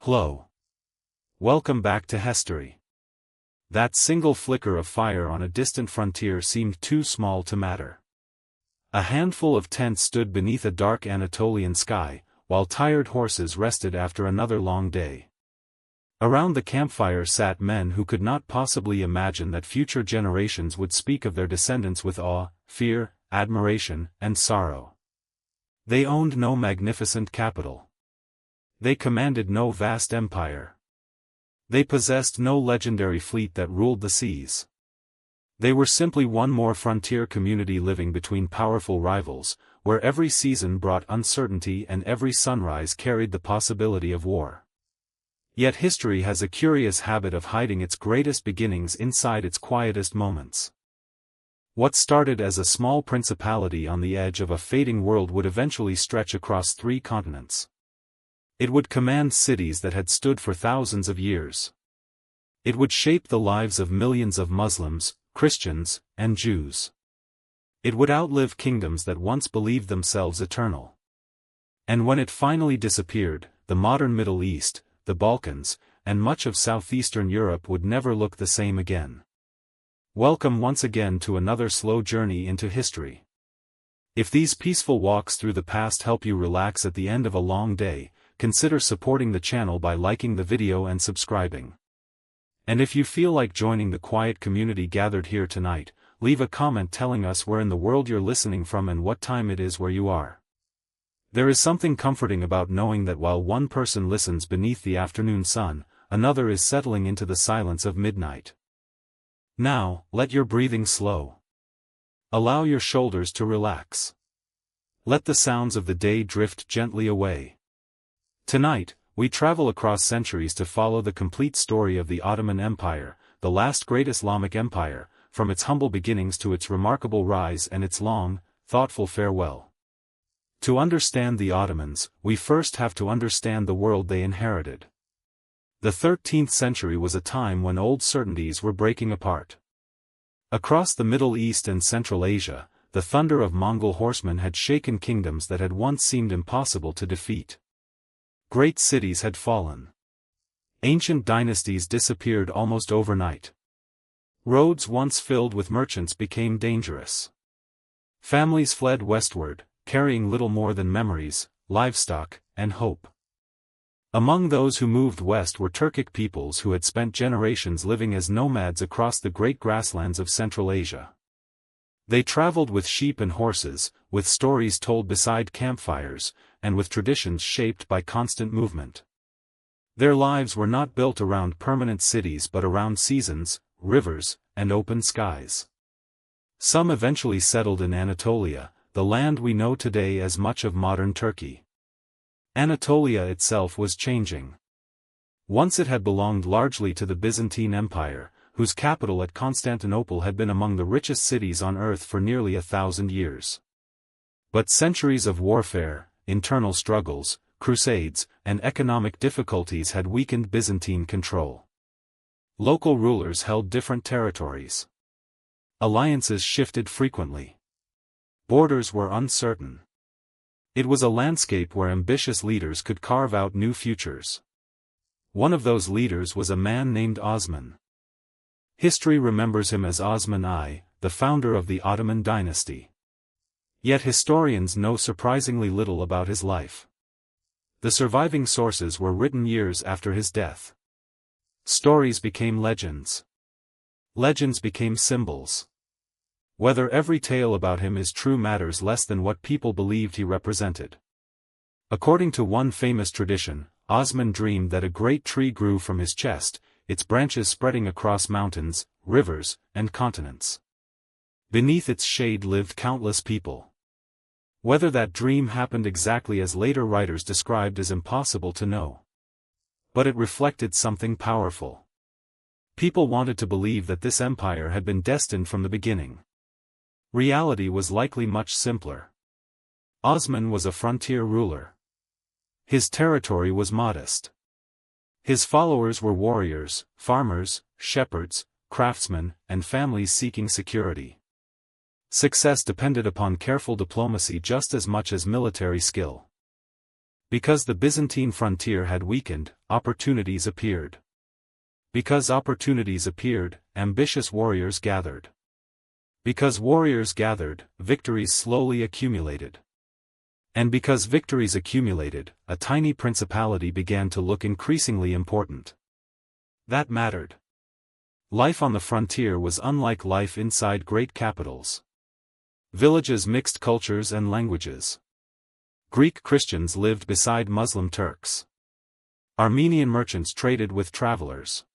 Hello. Welcome back to history. That single flicker of fire on a distant frontier seemed too small to matter. A handful of tents stood beneath a dark Anatolian sky, while tired horses rested after another long day. Around the campfire sat men who could not possibly imagine that future generations would speak of their descendants with awe, fear, admiration, and sorrow. They owned no magnificent capital. They commanded no vast empire. They possessed no legendary fleet that ruled the seas. They were simply one more frontier community living between powerful rivals, where every season brought uncertainty and every sunrise carried the possibility of war. Yet history has a curious habit of hiding its greatest beginnings inside its quietest moments. What started as a small principality on the edge of a fading world would eventually stretch across 3 continents. It would command cities that had stood for thousands of years. It would shape the lives of millions of Muslims, Christians, and Jews. It would outlive kingdoms that once believed themselves eternal. And when it finally disappeared, the modern Middle East, the Balkans, and much of southeastern Europe would never look the same again. Welcome once again to another slow journey into history. If these peaceful walks through the past help you relax at the end of a long day, consider supporting the channel by liking the video and subscribing. And if you feel like joining the quiet community gathered here tonight, leave a comment telling us where in the world you're listening from and what time it is where you are. There is something comforting about knowing that while one person listens beneath the afternoon sun, another is settling into the silence of midnight. Now, let your breathing slow. Allow your shoulders to relax. Let the sounds of the day drift gently away. Tonight, we travel across centuries to follow the complete story of the Ottoman Empire, the last great Islamic empire, from its humble beginnings to its remarkable rise and its long, thoughtful farewell. To understand the Ottomans, we first have to understand the world they inherited. The 13th century was a time when old certainties were breaking apart. Across the Middle East and Central Asia, the thunder of Mongol horsemen had shaken kingdoms that had once seemed impossible to defeat. Great cities had fallen. Ancient dynasties disappeared almost overnight. Roads once filled with merchants became dangerous. Families fled westward, carrying little more than memories, livestock, and hope. Among those who moved west were Turkic peoples who had spent generations living as nomads across the great grasslands of Central Asia. They traveled with sheep and horses, with stories told beside campfires, and with traditions shaped by constant movement. Their lives were not built around permanent cities but around seasons, rivers, and open skies. Some eventually settled in Anatolia, the land we know today as much of modern Turkey. Anatolia itself was changing. Once it had belonged largely to the Byzantine Empire, whose capital at Constantinople had been among the richest cities on earth for nearly 1,000 years. But centuries of warfare, internal struggles, crusades, and economic difficulties had weakened Byzantine control. Local rulers held different territories. Alliances shifted frequently. Borders were uncertain. It was a landscape where ambitious leaders could carve out new futures. One of those leaders was a man named Osman. History remembers him as Osman I, the founder of the Ottoman dynasty. Yet historians know surprisingly little about his life. The surviving sources were written years after his death. Stories became legends. Legends became symbols. Whether every tale about him is true matters less than what people believed he represented. According to one famous tradition, Osman dreamed that a great tree grew from his chest, its branches spreading across mountains, rivers, and continents. Beneath its shade lived countless people. Whether that dream happened exactly as later writers described is impossible to know. But it reflected something powerful. People wanted to believe that this empire had been destined from the beginning. Reality was likely much simpler. Osman was a frontier ruler. His territory was modest. His followers were warriors, farmers, shepherds, craftsmen, and families seeking security. Success depended upon careful diplomacy just as much as military skill. Because the Byzantine frontier had weakened, opportunities appeared. Because opportunities appeared, ambitious warriors gathered. Because warriors gathered, victories slowly accumulated. And because victories accumulated, a tiny principality began to look increasingly important. That mattered. Life on the frontier was unlike life inside great capitals. Villages mixed cultures and languages. Greek Christians lived beside Muslim Turks. Armenian merchants traded with travelers.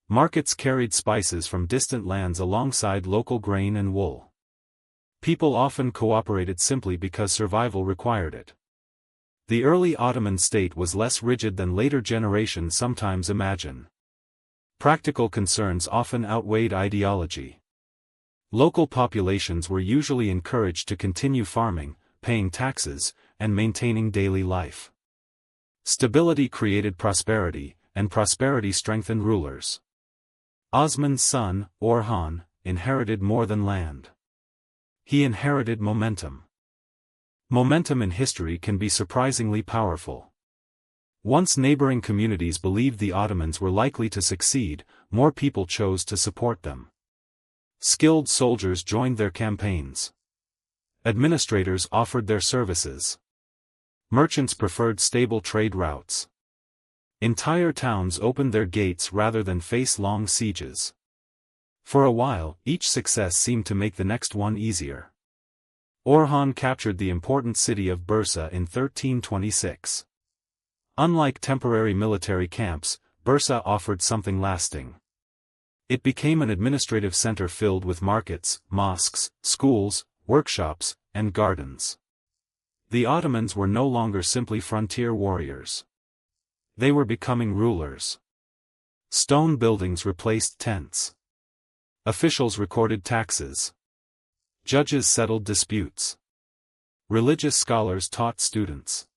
Markets carried spices from distant lands alongside local grain and wool. People often cooperated simply because survival required it. The early Ottoman state was less rigid than later generations sometimes imagine. Practical concerns often outweighed ideology. Local populations were usually encouraged to continue farming, paying taxes, and maintaining daily life. Stability created prosperity, and prosperity strengthened rulers. Osman's son, Orhan, inherited more than land. He inherited momentum. Momentum in history can be surprisingly powerful. Once neighboring communities believed the Ottomans were likely to succeed, more people chose to support them. Skilled soldiers joined their campaigns. Administrators offered their services. Merchants preferred stable trade routes. Entire towns opened their gates rather than face long sieges. For a while, each success seemed to make the next one easier. Orhan captured the important city of Bursa in 1326. Unlike temporary military camps, Bursa offered something lasting. It became an administrative center filled with markets, mosques, schools, workshops, and gardens. The Ottomans were no longer simply frontier warriors. They were becoming rulers. Stone buildings replaced tents. Officials recorded taxes. Judges settled disputes. Religious scholars taught students.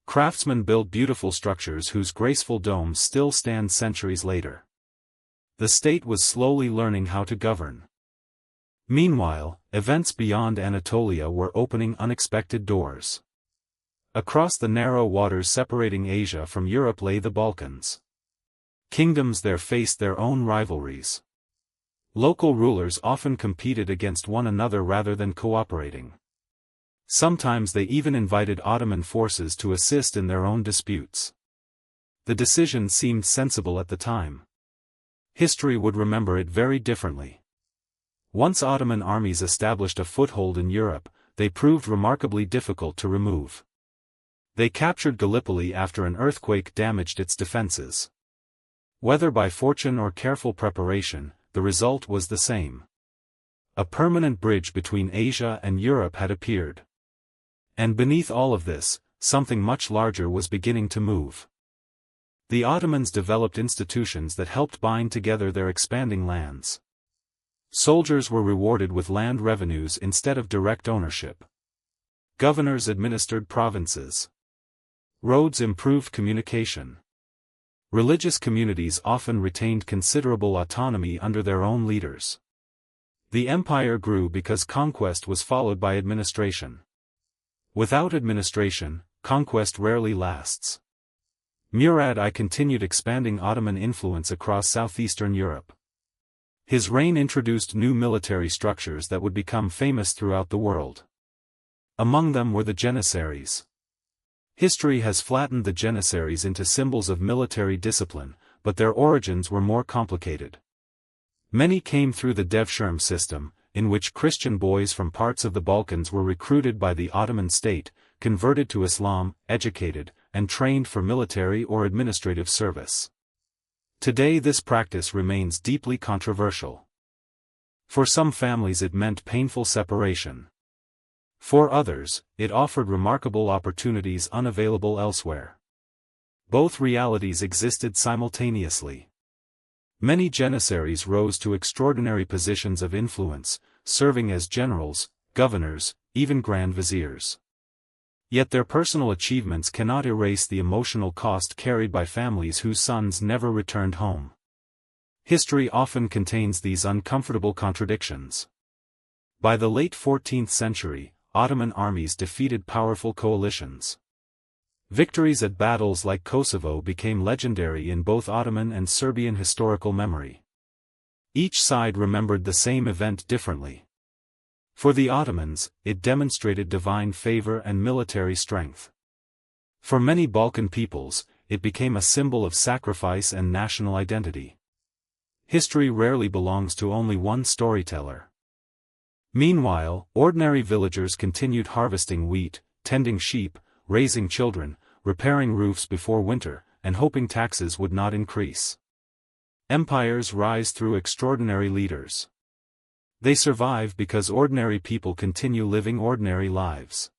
Craftsmen built beautiful structures whose graceful domes still stand centuries later. The state was slowly learning how to govern. Meanwhile, events beyond Anatolia were opening unexpected doors. Across the narrow waters separating Asia from Europe lay the Balkans. Kingdoms there faced their own rivalries. Local rulers often competed against one another rather than cooperating. Sometimes they even invited Ottoman forces to assist in their own disputes. The decision seemed sensible at the time. History would remember it very differently. Once Ottoman armies established a foothold in Europe, they proved remarkably difficult to remove. They captured Gallipoli after an earthquake damaged its defenses. Whether by fortune or careful preparation, the result was the same. A permanent bridge between Asia and Europe had appeared. And beneath all of this, something much larger was beginning to move. The Ottomans developed institutions that helped bind together their expanding lands. Soldiers were rewarded with land revenues instead of direct ownership. Governors administered provinces. Roads improved communication. Religious communities often retained considerable autonomy under their own leaders. The empire grew because conquest was followed by administration. Without administration, conquest rarely lasts. Murad I continued expanding Ottoman influence across southeastern Europe. His reign introduced new military structures that would become famous throughout the world. Among them were the Janissaries. History has flattened the Janissaries into symbols of military discipline, but their origins were more complicated. Many came through the Devshirme system, in which Christian boys from parts of the Balkans were recruited by the Ottoman state, converted to Islam, educated, and trained for military or administrative service. Today this practice remains deeply controversial. For some families it meant painful separation. For others, it offered remarkable opportunities unavailable elsewhere. Both realities existed simultaneously. Many Janissaries rose to extraordinary positions of influence, serving as generals, governors, even grand viziers. Yet their personal achievements cannot erase the emotional cost carried by families whose sons never returned home. History often contains these uncomfortable contradictions. By the late 14th century, Ottoman armies defeated powerful coalitions. Victories at battles like Kosovo became legendary in both Ottoman and Serbian historical memory. Each side remembered the same event differently. For the Ottomans, it demonstrated divine favor and military strength. For many Balkan peoples, it became a symbol of sacrifice and national identity. History rarely belongs to only one storyteller. Meanwhile, ordinary villagers continued harvesting wheat, tending sheep, raising children, repairing roofs before winter, and hoping taxes would not increase. Empires rise through extraordinary leaders. They survive because ordinary people continue living ordinary lives.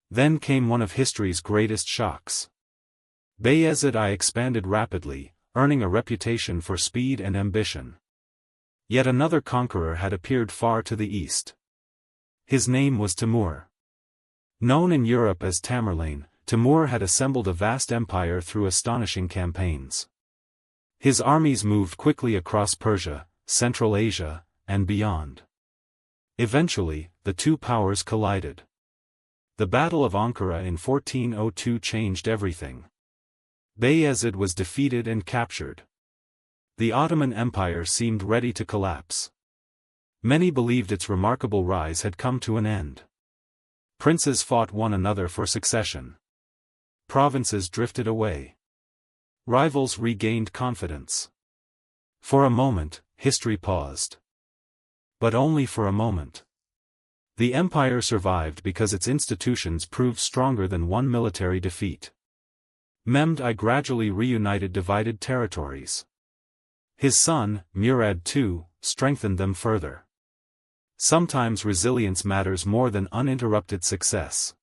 Then came one of history's greatest shocks. Bayezid I expanded rapidly, earning a reputation for speed and ambition. Yet another conqueror had appeared far to the east. His name was Timur. Known in Europe as Tamerlane, Timur had assembled a vast empire through astonishing campaigns. His armies moved quickly across Persia, Central Asia, and beyond. Eventually, the two powers collided. The Battle of Ankara in 1402 changed everything. Bayezid was defeated and captured. The Ottoman Empire seemed ready to collapse. Many believed its remarkable rise had come to an end. Princes fought one another for succession. Provinces drifted away. Rivals regained confidence. For a moment, history paused. But only for a moment. The empire survived because its institutions proved stronger than one military defeat. Mehmed I gradually reunited divided territories. His son, Murad II, strengthened them further. Sometimes resilience matters more than uninterrupted success.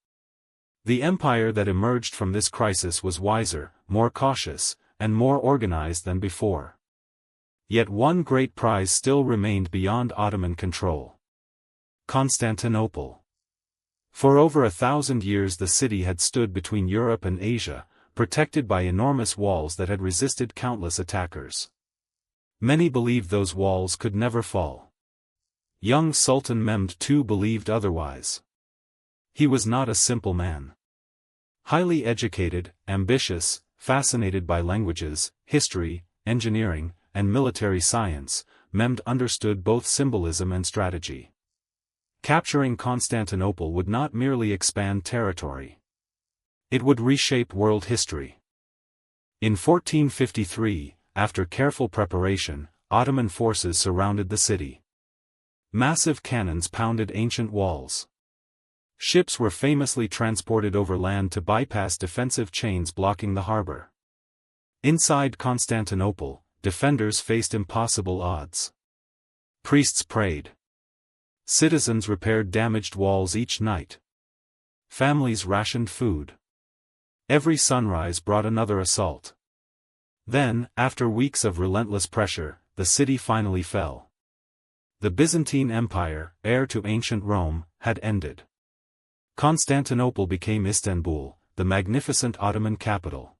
The empire that emerged from this crisis was wiser, more cautious, and more organized than before. Yet one great prize still remained beyond Ottoman control. Constantinople. For over 1,000 years the city had stood between Europe and Asia, protected by enormous walls that had resisted countless attackers. Many believed those walls could never fall. Young Sultan Mehmed II believed otherwise. He was not a simple man. Highly educated, ambitious, fascinated by languages, history, engineering, and military science, Mehmed understood both symbolism and strategy. Capturing Constantinople would not merely expand territory. It would reshape world history. In 1453, after careful preparation, Ottoman forces surrounded the city. Massive cannons pounded ancient walls. Ships were famously transported over land to bypass defensive chains blocking the harbor. Inside Constantinople, defenders faced impossible odds. Priests prayed. Citizens repaired damaged walls each night. Families rationed food. Every sunrise brought another assault. Then, after weeks of relentless pressure, the city finally fell. The Byzantine Empire, heir to ancient Rome, had ended. Constantinople became Istanbul, the magnificent Ottoman capital.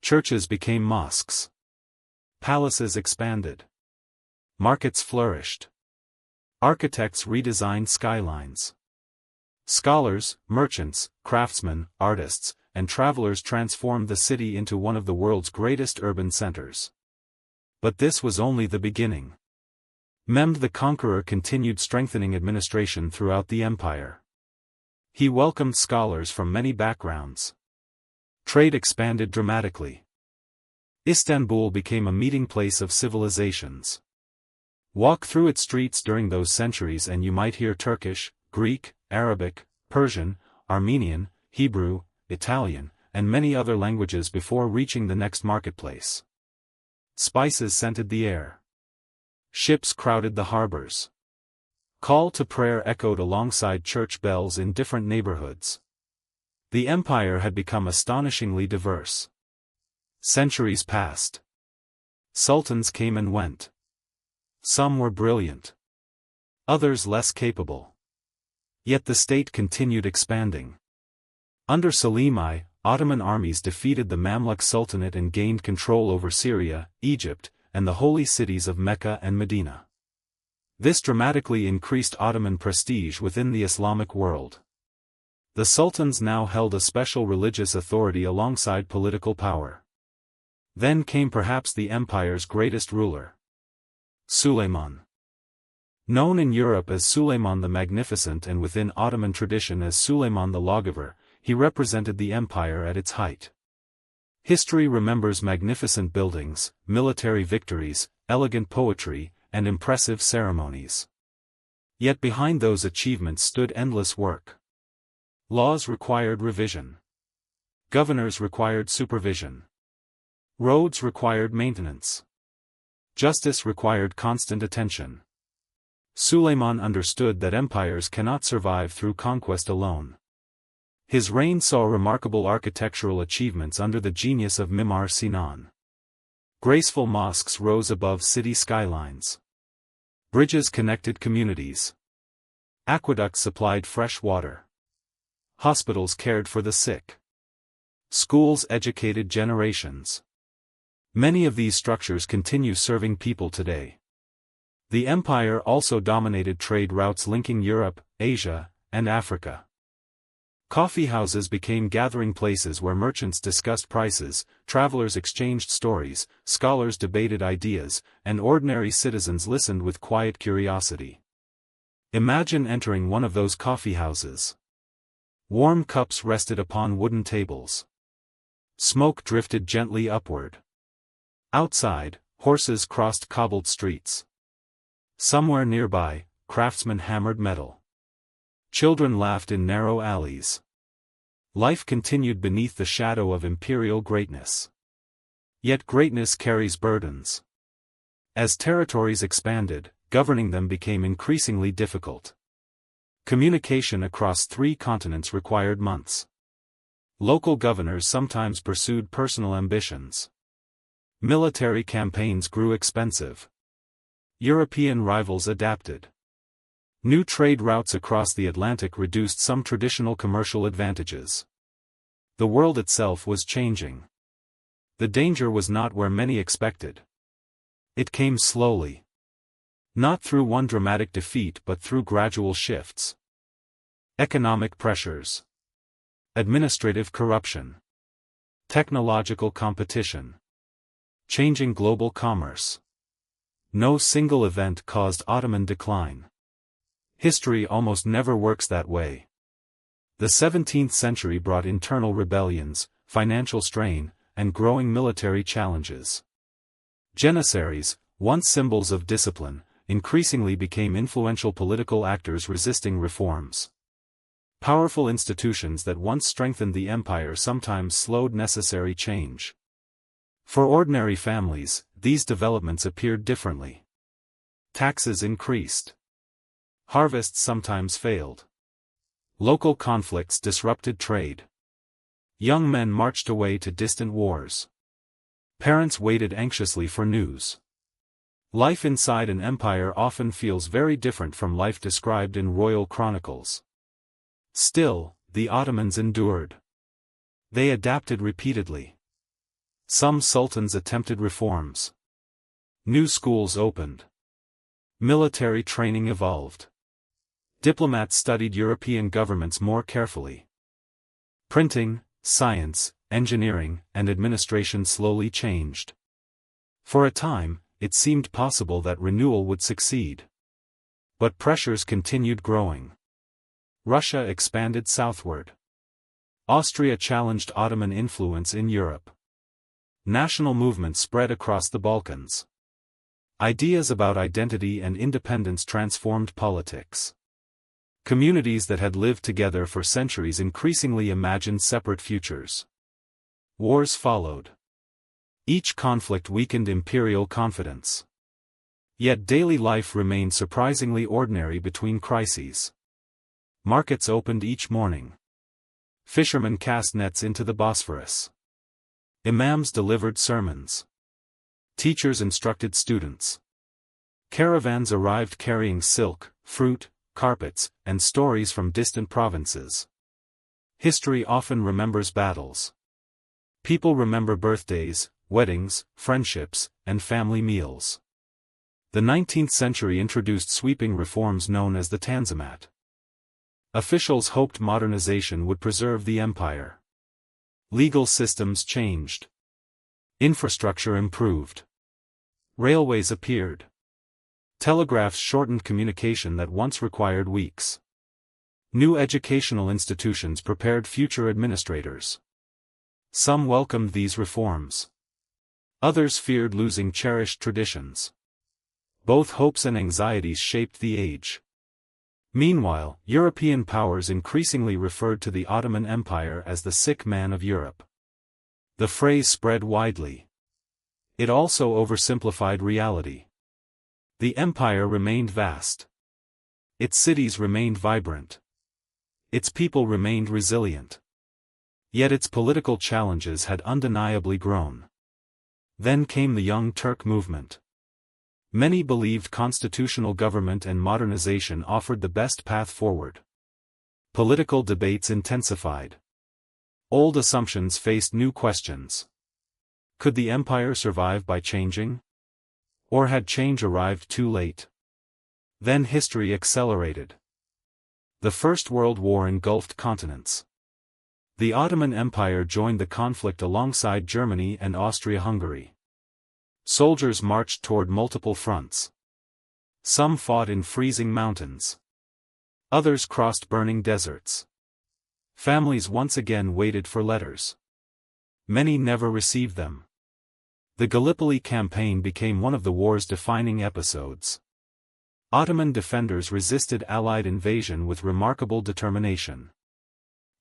Churches became mosques. Palaces expanded. Markets flourished. Architects redesigned skylines. Scholars, merchants, craftsmen, artists, and travelers transformed the city into one of the world's greatest urban centers. But this was only the beginning. Mehmed the Conqueror continued strengthening administration throughout the empire. He welcomed scholars from many backgrounds. Trade expanded dramatically. Istanbul became a meeting place of civilizations. Walk through its streets during those centuries and you might hear Turkish, Greek, Arabic, Persian, Armenian, Hebrew, Italian, and many other languages before reaching the next marketplace. Spices scented the air. Ships crowded the harbors. Call to prayer echoed alongside church bells in different neighborhoods. The empire had become astonishingly diverse. Centuries passed. Sultans came and went. Some were brilliant. Others less capable. Yet the state continued expanding. Under Suleiman I, Ottoman armies defeated the Mamluk Sultanate and gained control over Syria, Egypt, and the holy cities of Mecca and Medina. This dramatically increased Ottoman prestige within the Islamic world. The sultans now held a special religious authority alongside political power. Then came perhaps the empire's greatest ruler, Suleiman. Known in Europe as Suleiman the Magnificent and within Ottoman tradition as Suleiman the Lawgiver, he represented the empire at its height. History remembers magnificent buildings, military victories, elegant poetry, and impressive ceremonies. Yet behind those achievements stood endless work. Laws required revision. Governors required supervision. Roads required maintenance. Justice required constant attention. Suleiman understood that empires cannot survive through conquest alone. His reign saw remarkable architectural achievements under the genius of Mimar Sinan. Graceful mosques rose above city skylines. Bridges connected communities. Aqueducts supplied fresh water. Hospitals cared for the sick. Schools educated generations. Many of these structures continue serving people today. The empire also dominated trade routes linking Europe, Asia, and Africa. Coffeehouses became gathering places where merchants discussed prices, travelers exchanged stories, scholars debated ideas, and ordinary citizens listened with quiet curiosity. Imagine entering one of those coffeehouses. Warm cups rested upon wooden tables. Smoke drifted gently upward. Outside, horses crossed cobbled streets. Somewhere nearby, craftsmen hammered metal. Children laughed in narrow alleys. Life continued beneath the shadow of imperial greatness. Yet greatness carries burdens. As territories expanded, governing them became increasingly difficult. Communication across 3 continents required months. Local governors sometimes pursued personal ambitions. Military campaigns grew expensive. European rivals adapted. New trade routes across the Atlantic reduced some traditional commercial advantages. The world itself was changing. The danger was not where many expected. It came slowly. Not through one dramatic defeat but through gradual shifts. Economic pressures. Administrative corruption. Technological competition. Changing global commerce. No single event caused Ottoman decline. History almost never works that way. The 17th century brought internal rebellions, financial strain, and growing military challenges. Janissaries, once symbols of discipline, increasingly became influential political actors resisting reforms. Powerful institutions that once strengthened the empire sometimes slowed necessary change. For ordinary families, these developments appeared differently. Taxes increased. Harvests sometimes failed. Local conflicts disrupted trade. Young men marched away to distant wars. Parents waited anxiously for news. Life inside an empire often feels very different from life described in royal chronicles. Still, the Ottomans endured. They adapted repeatedly. Some sultans attempted reforms. New schools opened. Military training evolved. Diplomats studied European governments more carefully. Printing, science, engineering, and administration slowly changed. For a time, it seemed possible that renewal would succeed. But pressures continued growing. Russia expanded southward. Austria challenged Ottoman influence in Europe. National movements spread across the Balkans. Ideas about identity and independence transformed politics. Communities that had lived together for centuries increasingly imagined separate futures. Wars followed. Each conflict weakened imperial confidence. Yet daily life remained surprisingly ordinary between crises. Markets opened each morning. Fishermen cast nets into the Bosphorus. Imams delivered sermons. Teachers instructed students. Caravans arrived carrying silk, fruit, carpets, and stories from distant provinces. History often remembers battles. People remember birthdays, weddings, friendships, and family meals. The 19th century introduced sweeping reforms known as the Tanzimat. Officials hoped modernization would preserve the empire. Legal systems changed. Infrastructure improved. Railways appeared. Telegraphs shortened communication that once required weeks. New educational institutions prepared future administrators. Some welcomed these reforms. Others feared losing cherished traditions. Both hopes and anxieties shaped the age. Meanwhile, European powers increasingly referred to the Ottoman Empire as the sick man of Europe. The phrase spread widely. It also oversimplified reality. The empire remained vast. Its cities remained vibrant. Its people remained resilient. Yet its political challenges had undeniably grown. Then came the Young Turk movement. Many believed constitutional government and modernization offered the best path forward. Political debates intensified. Old assumptions faced new questions. Could the empire survive by changing? Or had change arrived too late? Then history accelerated. The First World War engulfed continents. The Ottoman Empire joined the conflict alongside Germany and Austria-Hungary. Soldiers marched toward multiple fronts. Some fought in freezing mountains. Others crossed burning deserts. Families once again waited for letters. Many never received them. The Gallipoli campaign became one of the war's defining episodes. Ottoman defenders resisted Allied invasion with remarkable determination.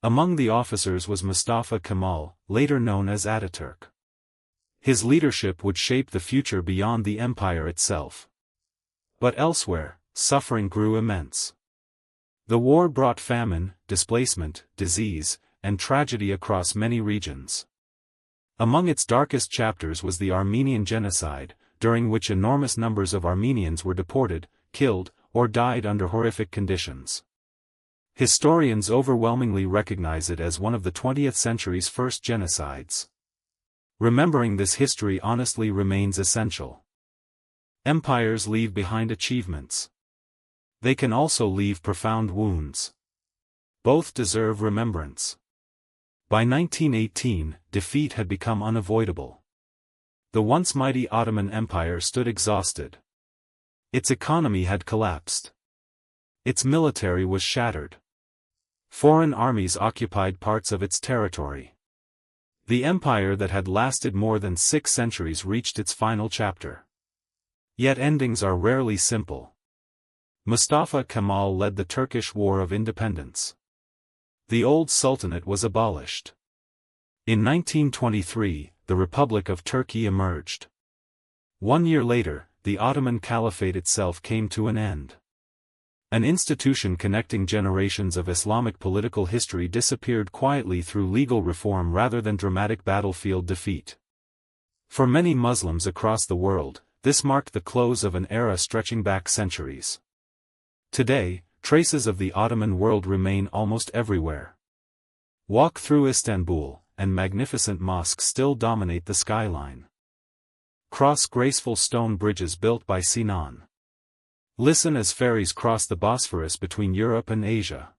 Among the officers was Mustafa Kemal, later known as Ataturk. His leadership would shape the future beyond the empire itself. But elsewhere, suffering grew immense. The war brought famine, displacement, disease, and tragedy across many regions. Among its darkest chapters was the Armenian genocide, during which enormous numbers of Armenians were deported, killed, or died under horrific conditions. Historians overwhelmingly recognize it as one of the 20th century's first genocides. Remembering this history honestly remains essential. Empires leave behind achievements. They can also leave profound wounds. Both deserve remembrance. By 1918, defeat had become unavoidable. The once mighty Ottoman Empire stood exhausted. Its economy had collapsed. Its military was shattered. Foreign armies occupied parts of its territory. The empire that had lasted more than 6 centuries reached its final chapter. Yet endings are rarely simple. Mustafa Kemal led the Turkish War of Independence. The old sultanate was abolished. In 1923, the Republic of Turkey emerged. 1 year later, the Ottoman Caliphate itself came to an end. An institution connecting generations of Islamic political history disappeared quietly through legal reform rather than dramatic battlefield defeat. For many Muslims across the world, this marked the close of an era stretching back centuries. Today, traces of the Ottoman world remain almost everywhere. Walk through Istanbul, and magnificent mosques still dominate the skyline. Cross graceful stone bridges built by Sinan. Listen as ferries cross the Bosphorus between Europe and Asia.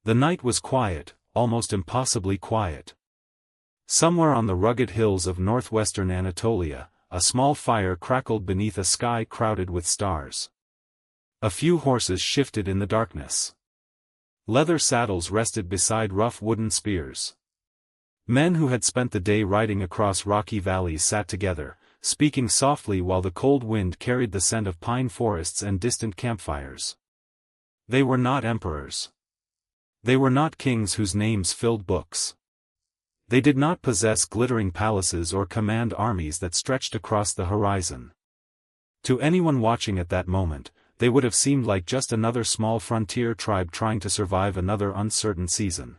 The night was quiet, almost impossibly quiet. Somewhere on the rugged hills of northwestern Anatolia, a small fire crackled beneath a sky crowded with stars. A few horses shifted in the darkness. Leather saddles rested beside rough wooden spears. Men who had spent the day riding across rocky valleys sat together, speaking softly while the cold wind carried the scent of pine forests and distant campfires. They were not emperors. They were not kings whose names filled books. They did not possess glittering palaces or command armies that stretched across the horizon. To anyone watching at that moment, they would have seemed like just another small frontier tribe trying to survive another uncertain season.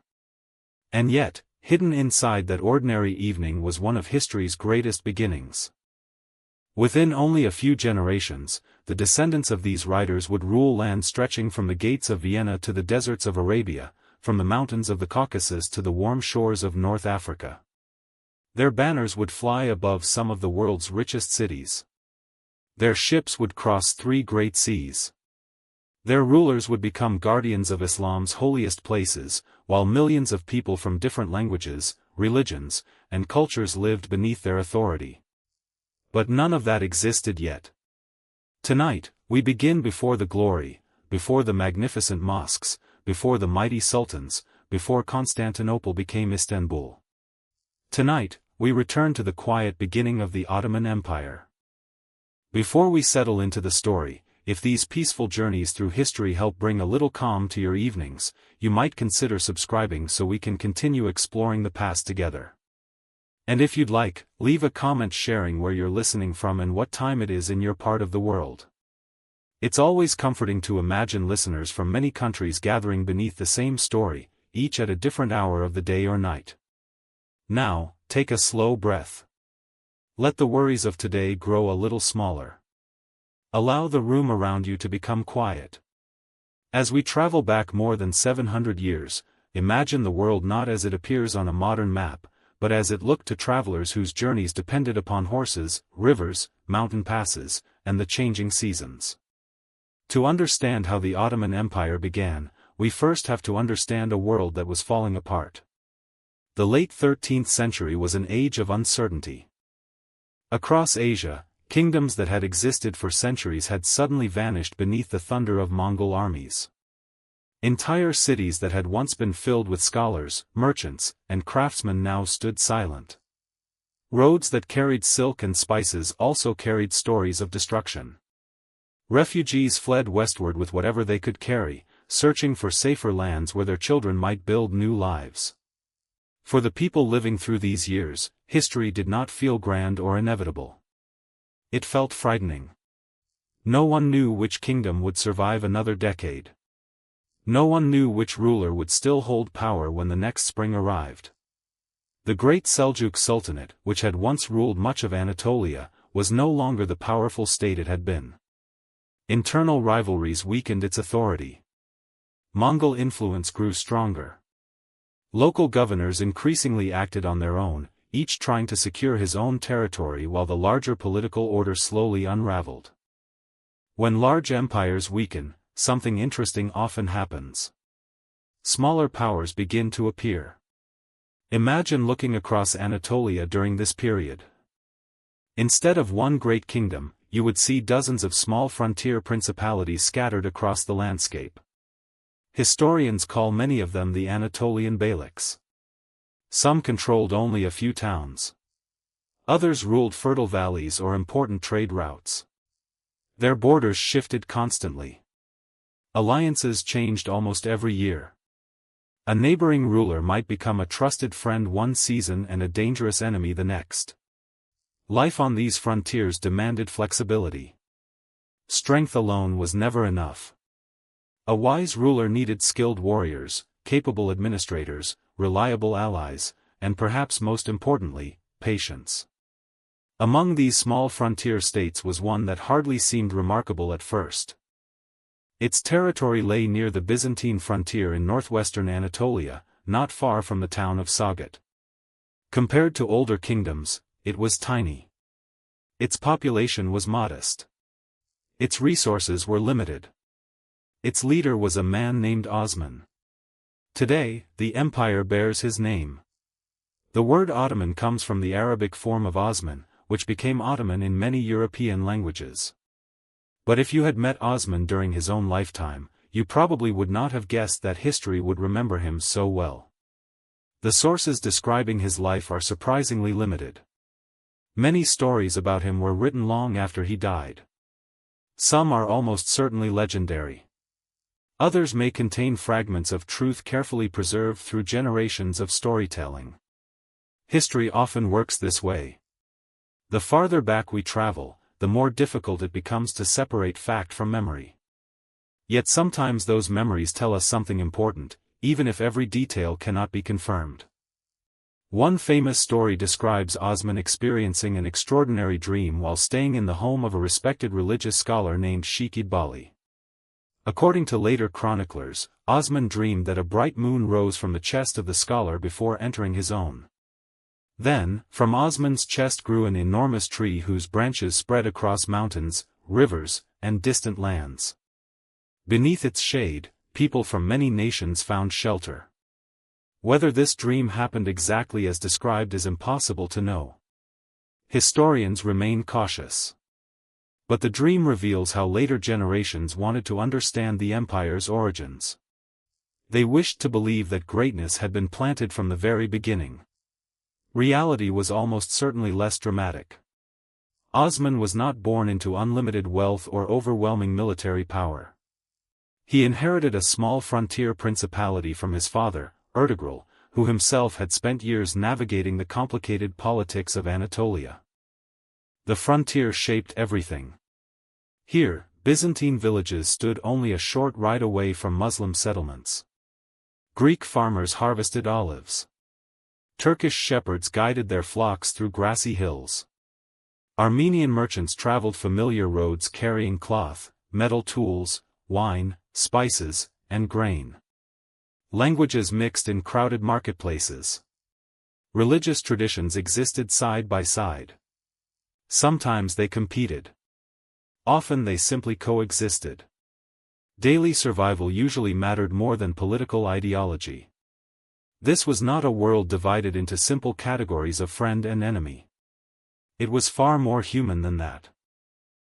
And yet, hidden inside that ordinary evening was one of history's greatest beginnings. Within only a few generations, the descendants of these riders would rule land stretching from the gates of Vienna to the deserts of Arabia, from the mountains of the Caucasus to the warm shores of North Africa. Their banners would fly above some of the world's richest cities. Their ships would cross 3 great seas. Their rulers would become guardians of Islam's holiest places, while millions of people from different languages, religions, and cultures lived beneath their authority. But none of that existed yet. Tonight, we begin before the glory, before the magnificent mosques, before the mighty sultans, before Constantinople became Istanbul. Tonight, we return to the quiet beginning of the Ottoman Empire. Before we settle into the story, if these peaceful journeys through history help bring a little calm to your evenings, you might consider subscribing so we can continue exploring the past together. And if you'd like, leave a comment sharing where you're listening from and what time it is in your part of the world. It's always comforting to imagine listeners from many countries gathering beneath the same story, each at a different hour of the day or night. Now, take a slow breath. Let the worries of today grow a little smaller. Allow the room around you to become quiet. As we travel back more than 700 years, imagine the world not as it appears on a modern map, but as it looked to travelers whose journeys depended upon horses, rivers, mountain passes, and the changing seasons. To understand how the Ottoman Empire began, we first have to understand a world that was falling apart. The late 13th century was an age of uncertainty. Across Asia, kingdoms that had existed for centuries had suddenly vanished beneath the thunder of Mongol armies. Entire cities that had once been filled with scholars, merchants, and craftsmen now stood silent. Roads that carried silk and spices also carried stories of destruction. Refugees fled westward with whatever they could carry, searching for safer lands where their children might build new lives. For the people living through these years, history did not feel grand or inevitable. It felt frightening. No one knew which kingdom would survive another decade. No one knew which ruler would still hold power when the next spring arrived. The great Seljuk Sultanate, which had once ruled much of Anatolia, was no longer the powerful state it had been. Internal rivalries weakened its authority. Mongol influence grew stronger. Local governors increasingly acted on their own, each trying to secure his own territory while the larger political order slowly unraveled. When large empires weaken, something interesting often happens. Smaller powers begin to appear. Imagine looking across Anatolia during this period. Instead of one great kingdom, you would see dozens of small frontier principalities scattered across the landscape. Historians call many of them the Anatolian beyliks. Some controlled only a few towns. Others ruled fertile valleys or important trade routes. Their borders shifted constantly. Alliances changed almost every year. A neighboring ruler might become a trusted friend one season and a dangerous enemy the next. Life on these frontiers demanded flexibility. Strength alone was never enough. A wise ruler needed skilled warriors, capable administrators, reliable allies, and perhaps most importantly, patience. Among these small frontier states was one that hardly seemed remarkable at first. Its territory lay near the Byzantine frontier in northwestern Anatolia, not far from the town of Sagat. Compared to older kingdoms, it was tiny. Its population was modest. Its resources were limited. Its leader was a man named Osman. Today, the empire bears his name. The word Ottoman comes from the Arabic form of Osman, which became Ottoman in many European languages. But if you had met Osman during his own lifetime, you probably would not have guessed that history would remember him so well. The sources describing his life are surprisingly limited. Many stories about him were written long after he died. Some are almost certainly legendary. Others may contain fragments of truth carefully preserved through generations of storytelling. History often works this way. The farther back we travel, the more difficult it becomes to separate fact from memory. Yet sometimes those memories tell us something important, even if every detail cannot be confirmed. One famous story describes Osman experiencing an extraordinary dream while staying in the home of a respected religious scholar named Sheikh Idbali. According to later chroniclers, Osman dreamed that a bright moon rose from the chest of the scholar before entering his own. Then, from Osman's chest grew an enormous tree whose branches spread across mountains, rivers, and distant lands. Beneath its shade, people from many nations found shelter. Whether this dream happened exactly as described is impossible to know. Historians remain cautious. But the dream reveals how later generations wanted to understand the empire's origins. They wished to believe that greatness had been planted from the very beginning. Reality was almost certainly less dramatic. Osman was not born into unlimited wealth or overwhelming military power. He inherited a small frontier principality from his father, Ertugrul, who himself had spent years navigating the complicated politics of Anatolia. The frontier shaped everything. Here, Byzantine villages stood only a short ride away from Muslim settlements. Greek farmers harvested olives. Turkish shepherds guided their flocks through grassy hills. Armenian merchants traveled familiar roads carrying cloth, metal tools, wine, spices, and grain. Languages mixed in crowded marketplaces. Religious traditions existed side by side. Sometimes they competed. Often they simply coexisted. Daily survival usually mattered more than political ideology. This was not a world divided into simple categories of friend and enemy. It was far more human than that.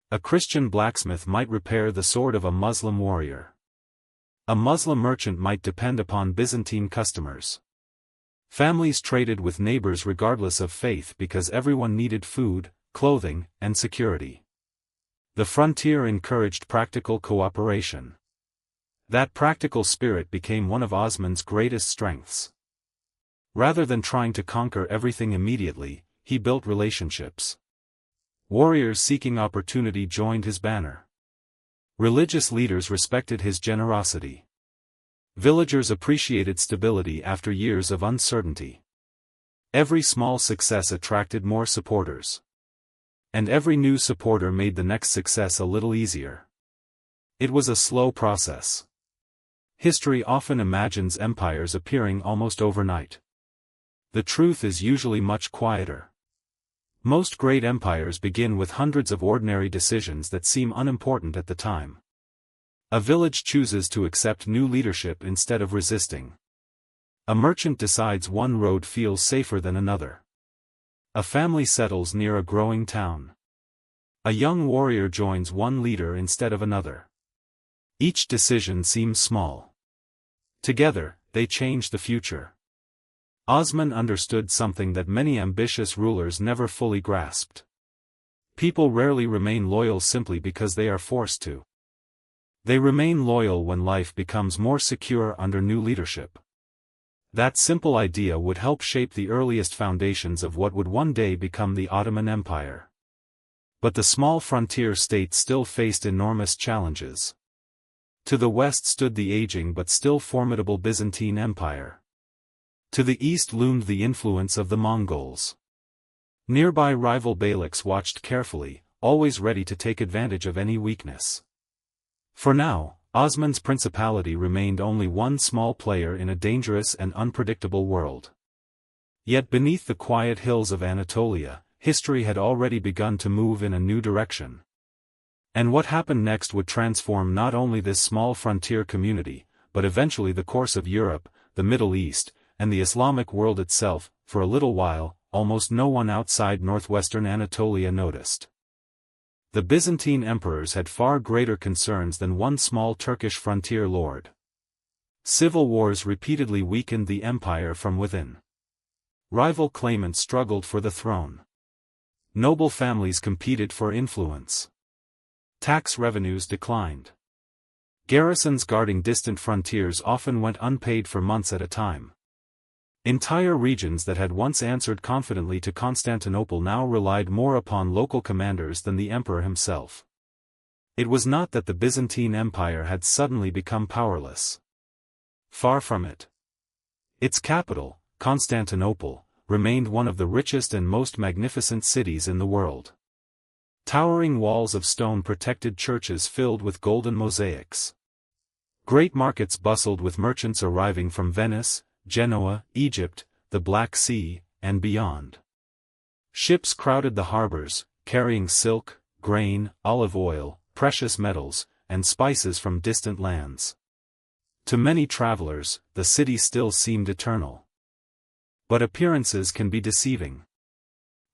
A Christian blacksmith might repair the sword of a Muslim warrior. A Muslim merchant might depend upon Byzantine customers. Families traded with neighbors regardless of faith because everyone needed food, clothing, and security. The frontier encouraged practical cooperation. That practical spirit became one of Osman's greatest strengths. Rather than trying to conquer everything immediately, he built relationships. Warriors seeking opportunity joined his banner. Religious leaders respected his generosity. Villagers appreciated stability after years of uncertainty. Every small success attracted more supporters. And every new supporter made the next success a little easier. It was a slow process. History often imagines empires appearing almost overnight. The truth is usually much quieter. Most great empires begin with hundreds of ordinary decisions that seem unimportant at the time. A village chooses to accept new leadership instead of resisting. A merchant decides one road feels safer than another. A family settles near a growing town. A young warrior joins one leader instead of another. Each decision seems small. Together, they change the future. Osman understood something that many ambitious rulers never fully grasped. People rarely remain loyal simply because they are forced to. They remain loyal when life becomes more secure under new leadership. That simple idea would help shape the earliest foundations of what would one day become the Ottoman Empire. But the small frontier state still faced enormous challenges. To the west stood the aging but still formidable Byzantine Empire. To the east loomed the influence of the Mongols. Nearby rival beyliks watched carefully, always ready to take advantage of any weakness. For now, Osman's principality remained only one small player in a dangerous and unpredictable world. Yet beneath the quiet hills of Anatolia, history had already begun to move in a new direction. And what happened next would transform not only this small frontier community, but eventually the course of Europe, the Middle East, and the Islamic world itself. For a little while, almost no one outside northwestern Anatolia noticed. The Byzantine emperors had far greater concerns than one small Turkish frontier lord. Civil wars repeatedly weakened the empire from within. Rival claimants struggled for the throne. Noble families competed for influence. Tax revenues declined. Garrisons guarding distant frontiers often went unpaid for months at a time. Entire regions that had once answered confidently to Constantinople now relied more upon local commanders than the emperor himself. It was not that the Byzantine Empire had suddenly become powerless. Far from it. Its capital, Constantinople, remained one of the richest and most magnificent cities in the world. Towering walls of stone protected churches filled with golden mosaics. Great markets bustled with merchants arriving from Venice, Genoa, Egypt, the Black Sea, and beyond. Ships crowded the harbors, carrying silk, grain, olive oil, precious metals, and spices from distant lands. To many travelers, the city still seemed eternal. But appearances can be deceiving.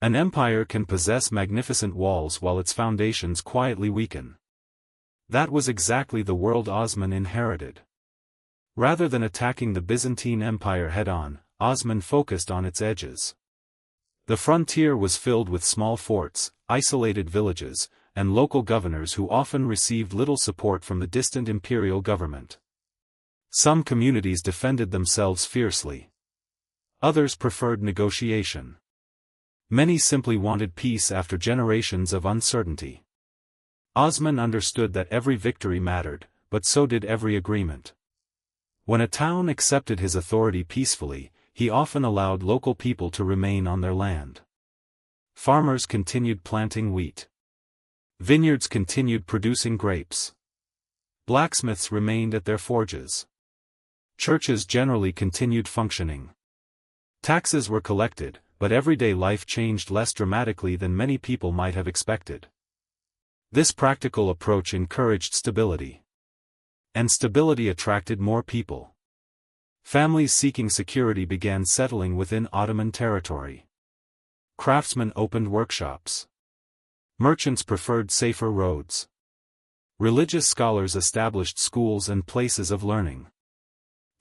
An empire can possess magnificent walls while its foundations quietly weaken. That was exactly the world Osman inherited. Rather than attacking the Byzantine Empire head-on, Osman focused on its edges. The frontier was filled with small forts, isolated villages, and local governors who often received little support from the distant imperial government. Some communities defended themselves fiercely. Others preferred negotiation. Many simply wanted peace after generations of uncertainty. Osman understood that every victory mattered, but so did every agreement. When a town accepted his authority peacefully, he often allowed local people to remain on their land. Farmers continued planting wheat. Vineyards continued producing grapes. Blacksmiths remained at their forges. Churches generally continued functioning. Taxes were collected, but everyday life changed less dramatically than many people might have expected. This practical approach encouraged stability. And stability attracted more people. Families seeking security began settling within Ottoman territory. Craftsmen opened workshops. Merchants preferred safer roads. Religious scholars established schools and places of learning.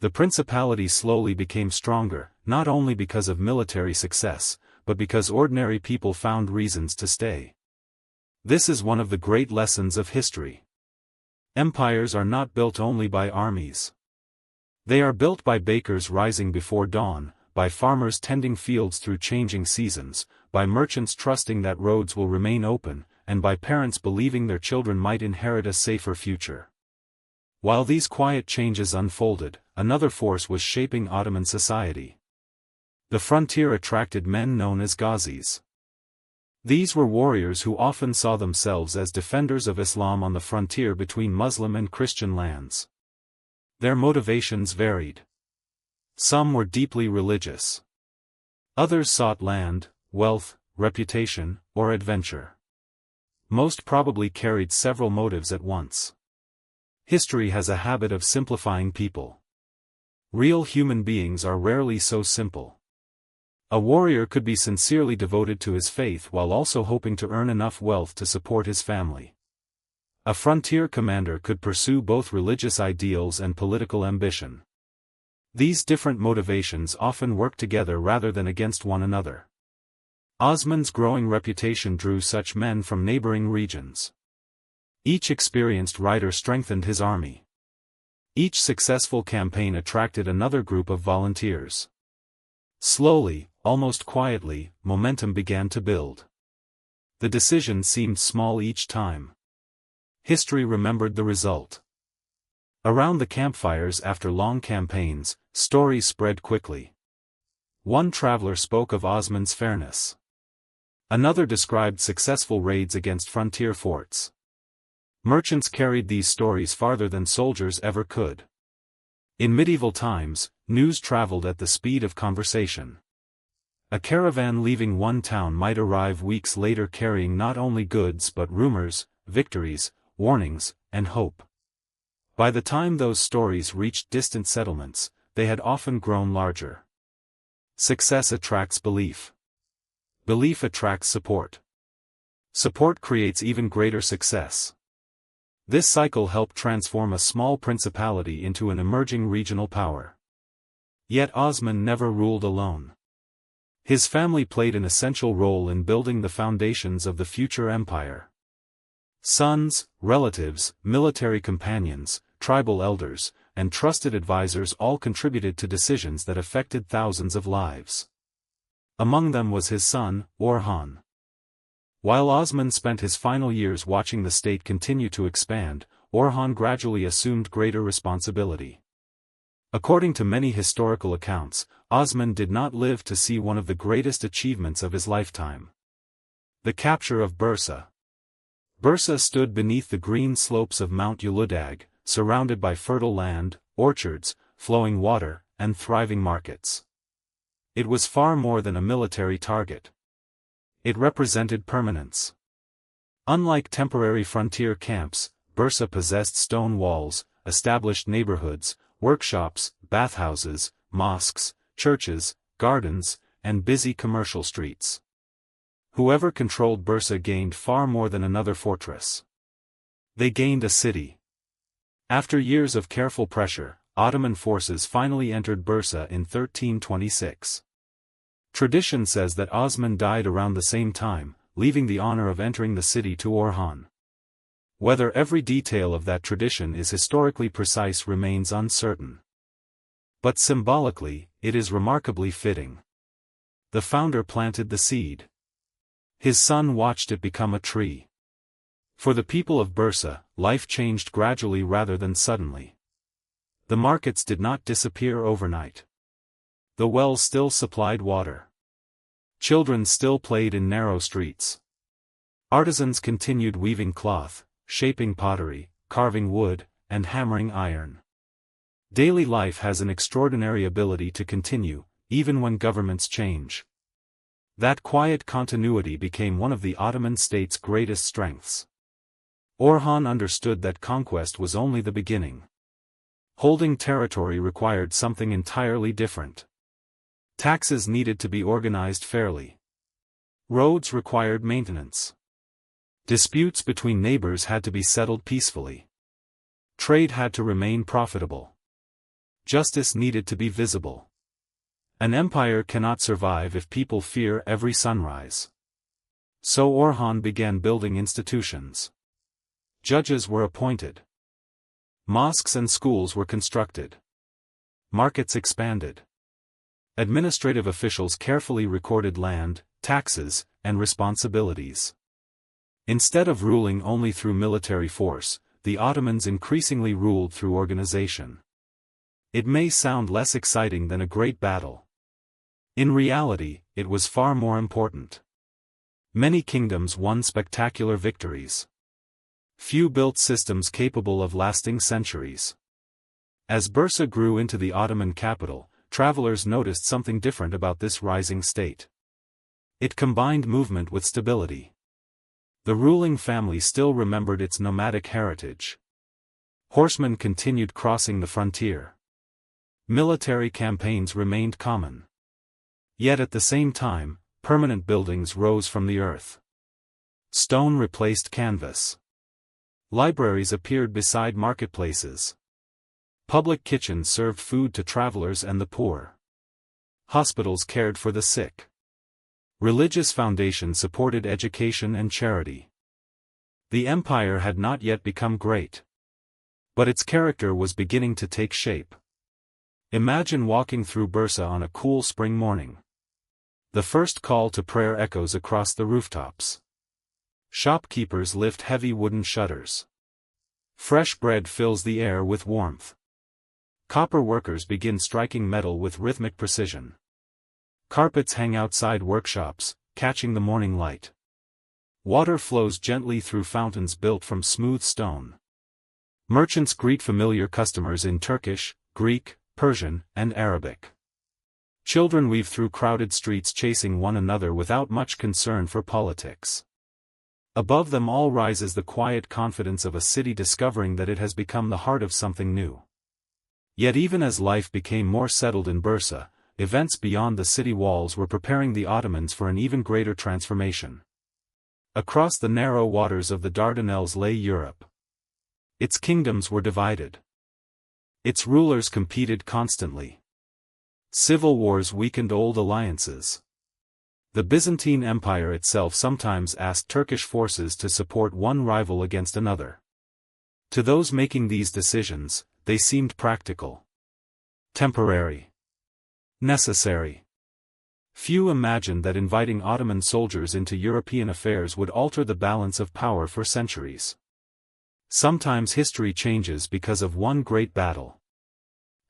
The principality slowly became stronger, not only because of military success, but because ordinary people found reasons to stay. This is one of the great lessons of history. Empires are not built only by armies. They are built by bakers rising before dawn, by farmers tending fields through changing seasons, by merchants trusting that roads will remain open, and by parents believing their children might inherit a safer future. While these quiet changes unfolded, another force was shaping Ottoman society. The frontier attracted men known as Ghazis. These were warriors who often saw themselves as defenders of Islam on the frontier between Muslim and Christian lands. Their motivations varied. Some were deeply religious. Others sought land, wealth, reputation, or adventure. Most probably carried several motives at once. History has a habit of simplifying people. Real human beings are rarely so simple. A warrior could be sincerely devoted to his faith while also hoping to earn enough wealth to support his family. A frontier commander could pursue both religious ideals and political ambition. These different motivations often work together rather than against one another. Osman's growing reputation drew such men from neighboring regions. Each experienced rider strengthened his army. Each successful campaign attracted another group of volunteers. Slowly, almost quietly, momentum began to build. The decision seemed small each time. History remembered the result. Around the campfires after long campaigns, stories spread quickly. One traveler spoke of Osman's fairness. Another described successful raids against frontier forts. Merchants carried these stories farther than soldiers ever could. In medieval times, news traveled at the speed of conversation. A caravan leaving one town might arrive weeks later carrying not only goods but rumors, victories, warnings, and hope. By the time those stories reached distant settlements, they had often grown larger. Success attracts belief. Belief attracts support. Support creates even greater success. This cycle helped transform a small principality into an emerging regional power. Yet Osman never ruled alone. His family played an essential role in building the foundations of the future empire. Sons, relatives, military companions, tribal elders, and trusted advisors all contributed to decisions that affected thousands of lives. Among them was his son, Orhan. While Osman spent his final years watching the state continue to expand, Orhan gradually assumed greater responsibility. According to many historical accounts, Osman did not live to see one of the greatest achievements of his lifetime. The capture of Bursa. Bursa stood beneath the green slopes of Mount Uludag, surrounded by fertile land, orchards, flowing water, and thriving markets. It was far more than a military target. It represented permanence. Unlike temporary frontier camps, Bursa possessed stone walls, established neighborhoods, workshops, bathhouses, mosques, churches, gardens, and busy commercial streets. Whoever controlled Bursa gained far more than another fortress. They gained a city. After years of careful pressure, Ottoman forces finally entered Bursa in 1326. Tradition says that Osman died around the same time, leaving the honor of entering the city to Orhan. Whether every detail of that tradition is historically precise remains uncertain. But symbolically, it is remarkably fitting. The founder planted the seed. His son watched it become a tree. For the people of Bursa, life changed gradually rather than suddenly. The markets did not disappear overnight. The wells still supplied water. Children still played in narrow streets. Artisans continued weaving cloth, shaping pottery, carving wood, and hammering iron. Daily life has an extraordinary ability to continue, even when governments change. That quiet continuity became one of the Ottoman state's greatest strengths. Orhan understood that conquest was only the beginning. Holding territory required something entirely different. Taxes needed to be organized fairly. Roads required maintenance. Disputes between neighbors had to be settled peacefully. Trade had to remain profitable. Justice needed to be visible. An empire cannot survive if people fear every sunrise. So Orhan began building institutions. Judges were appointed. Mosques and schools were constructed. Markets expanded. Administrative officials carefully recorded land, taxes, and responsibilities. Instead of ruling only through military force, the Ottomans increasingly ruled through organization. It may sound less exciting than a great battle. In reality, it was far more important. Many kingdoms won spectacular victories. Few built systems capable of lasting centuries. As Bursa grew into the Ottoman capital, travelers noticed something different about this rising state. It combined movement with stability. The ruling family still remembered its nomadic heritage. Horsemen continued crossing the frontier. Military campaigns remained common. Yet at the same time, permanent buildings rose from the earth. Stone replaced canvas. Libraries appeared beside marketplaces. Public kitchens served food to travelers and the poor. Hospitals cared for the sick. Religious foundations supported education and charity. The empire had not yet become great. But its character was beginning to take shape. Imagine walking through Bursa on a cool spring morning. The first call to prayer echoes across the rooftops. Shopkeepers lift heavy wooden shutters. Fresh bread fills the air with warmth. Copper workers begin striking metal with rhythmic precision. Carpets hang outside workshops, catching the morning light. Water flows gently through fountains built from smooth stone. Merchants greet familiar customers in Turkish, Greek, Persian, and Arabic. Children weave through crowded streets chasing one another without much concern for politics. Above them all rises the quiet confidence of a city discovering that it has become the heart of something new. Yet even as life became more settled in Bursa, events beyond the city walls were preparing the Ottomans for an even greater transformation. Across the narrow waters of the Dardanelles lay Europe. Its kingdoms were divided. Its rulers competed constantly. Civil wars weakened old alliances. The Byzantine Empire itself sometimes asked Turkish forces to support one rival against another. To those making these decisions, they seemed practical. Temporary. Necessary. Few imagined that inviting Ottoman soldiers into European affairs would alter the balance of power for centuries. Sometimes history changes because of one great battle.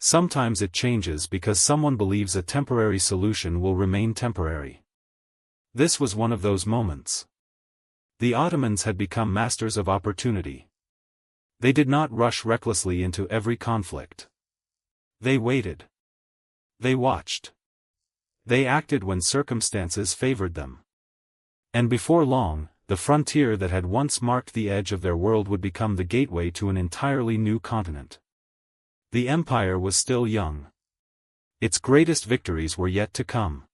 Sometimes it changes because someone believes a temporary solution will remain temporary. This was one of those moments. The Ottomans had become masters of opportunity. They did not rush recklessly into every conflict. They waited. They watched. They acted when circumstances favored them. And before long, the frontier that had once marked the edge of their world would become the gateway to an entirely new continent. The empire was still young. Its greatest victories were yet to come.